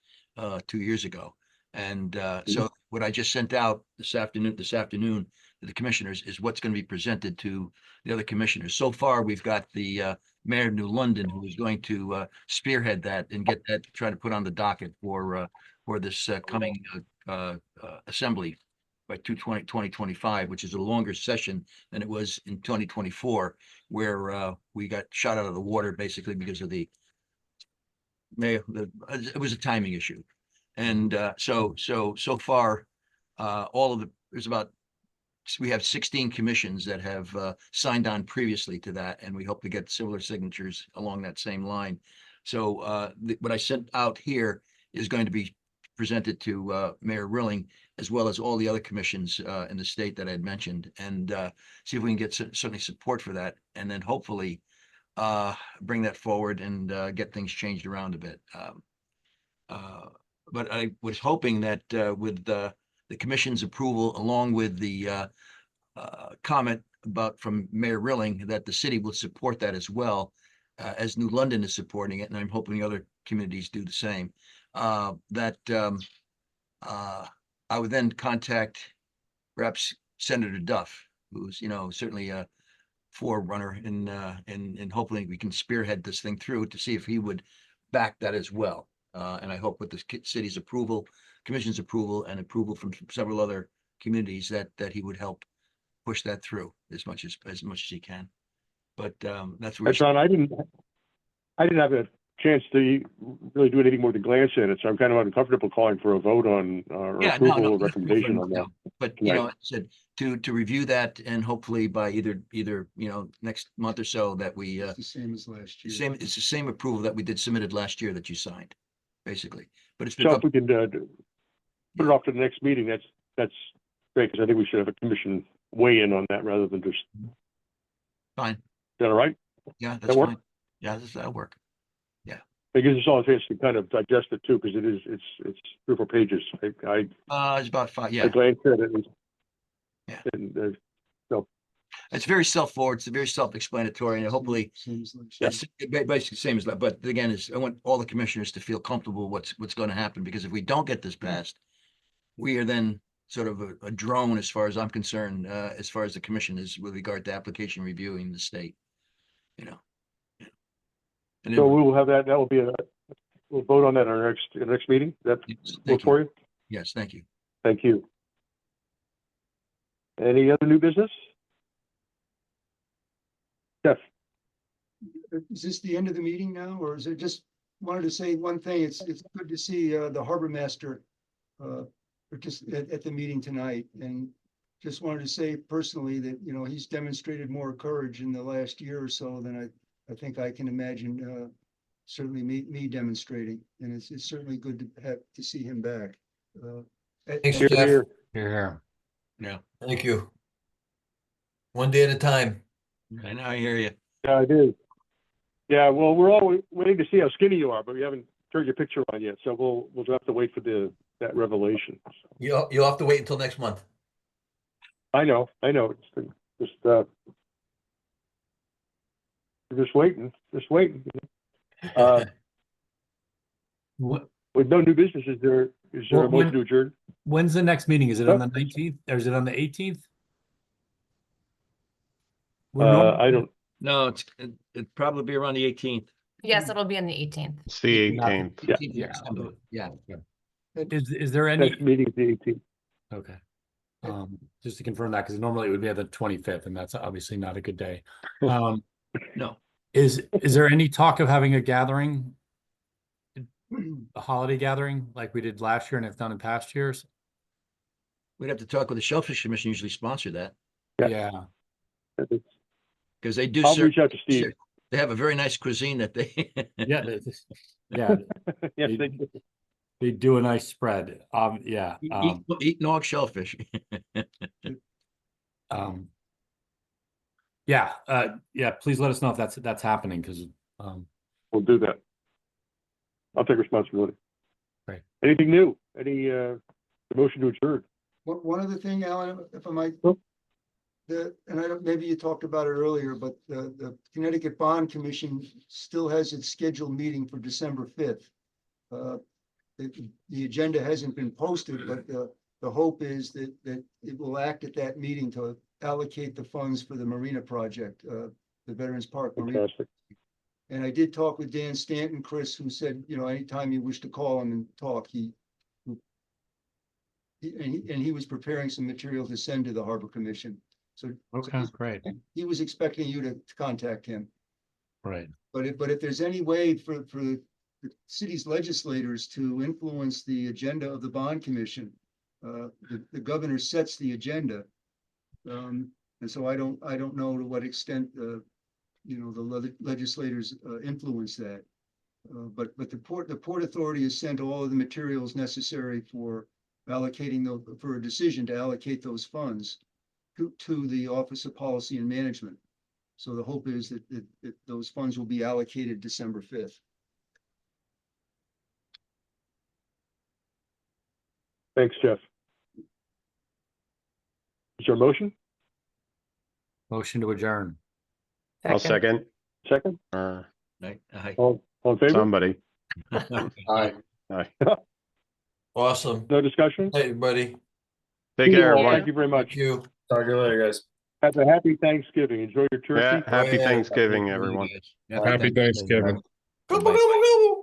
2 years ago. And so what I just sent out this afternoon to the commissioners is what's going to be presented to the other commissioners. So far, we've got the Mayor of New London, who is going to spearhead that and get that, try to put on the docket for this coming assembly by 2025, which is a longer session than it was in 2024, where we got shot out of the water basically because of it was a timing issue. And so far, we have 16 commissions that have signed on previously to that, and we hope to get similar signatures along that same line. So what I sent out here is going to be presented to Mayor Rilling, as well as all the other commissions in the state that I had mentioned, and see if we can get certainly support for that, and then hopefully bring that forward and get things changed around a bit. But I was hoping that with the commission's approval, along with the comment from Mayor Rilling, that the city will support that as well, as New London is supporting it, and I'm hoping other communities do the same. That I would then contact perhaps Senator Duff, who's certainly a forerunner in hopefully we can spearhead this thing through, to see if he would back that as well. And I hope with the city's approval, commission's approval, and approval from several other communities, that he would help push that through as much as he can. But that's where. John, I didn't have a chance to really do anything more than glance at it, so I'm kind of uncomfortable calling for a vote on approval or recommendation on that. But I said to review that, and hopefully by either next month or so, that we It's the same as last year. it's the same approval that we submitted last year that you signed, basically. But it's been So if we can put it off to the next meeting, that's great, because I think we should have a commission weigh in on that rather than just. Fine. Is that all right? Yeah, That that's work? fine. Yeah, that'll work. It gives us all a chance to kind of digest it too, because it's 3 or 4 pages. I It's about 5. I Yeah. glanced at it. Yeah. And so it's very self-forward, it's very self-explanatory, and hopefully Seems like. it's basically the same as that. But again, I want all the commissioners to feel comfortable what's going to happen, because if we don't get this passed, we are then sort of a drone as far as I'm concerned, as far as the commission is with regard to application reviewing the state, you know. And So then- we will have that, we'll vote on that at our next meeting. That's Yes, good thank for you. you? Yes, thank you. Thank you. Any other new business? Jeff? Is this the end of the meeting now, or is it just, wanted to say one thing, it's good to see the harbor master just at the meeting tonight, and just wanted to say personally that, you know, he's demonstrated more courage in the last year or so than I think I can imagine, certainly me demonstrating, and it's certainly good to see him back. Thanks, Here, Jeff. here. Here. Yeah, Thank you. One day at a time. I know, I hear you. Yeah, I do. Yeah, well, we're all waiting to see how skinny you are, but we haven't turned your picture on yet, so we'll have to wait for that revelation. You'll have to wait until next month. I know. It's just we're just waiting. What, With no new business, is there Well, a motion to adjourn? when's the next meeting? Is it on the 19th or is it on the 18th? I don't, No, it'd probably be around the 18th. Yes, it'll be on the 18th. It's the Not- 18th. Yeah. 18th of December. Yeah. Is there any? next meeting is the 18th. Okay. Just to confirm that, because normally it would be on the 25th, and that's obviously not a good day. No, Is there any talk of having a gathering? A holiday gathering like we did last year and have done in past years? we'd have to talk with the Shellfish Commission, usually sponsor that, Yeah. Yeah, because they do I'll serve, reach out to Steve. they have a very nice cuisine that they. yeah, yeah. Yes, they do. They do a nice spread. Yeah. Eat nog shellfish. Yeah. Yeah. Please let us know if that's happening, because We'll do that. I'll take responsibility. Great. Anything new? Any motion to adjourn? One other thing, Alan, if I might. Oh. And I don't, maybe you talked about it earlier, but the Connecticut Bond Commission still has its scheduled meeting for December 5th. The agenda hasn't been posted, but the hope is that it will act at that meeting to allocate the funds for the Marina project, the Veterans Park Marina. Fantastic. And I did talk with Dan Stanton, Chris, who said, you know, anytime you wish to call him and talk, he was preparing some material to send to the Harbor Commission. So okay, great. he was expecting you to contact him. Right. But if there's any way for the city's legislators to influence the agenda of the bond commission, the governor sets the agenda. And so I don't know to what extent, you know, the legislators influence that. But the Port Authority has sent all of the materials necessary for allocating for a decision to allocate those funds to the Office of Policy and Management. So the hope is that those funds will be allocated December 5th. Thanks, Jeff. Is there a motion? Motion to adjourn. I'll second. Second? Uh, Aye. All in favor? somebody. Aye. Aye. Awesome. No discussion? Hey, everybody. Take care, Thank everyone. you very much. Thank you. Talk to you later, guys. Have a happy Thanksgiving. Enjoy your Yeah, turkey. happy Yeah. Thanksgiving, everyone. Happy Thanksgiving. Go, go, go, go, go.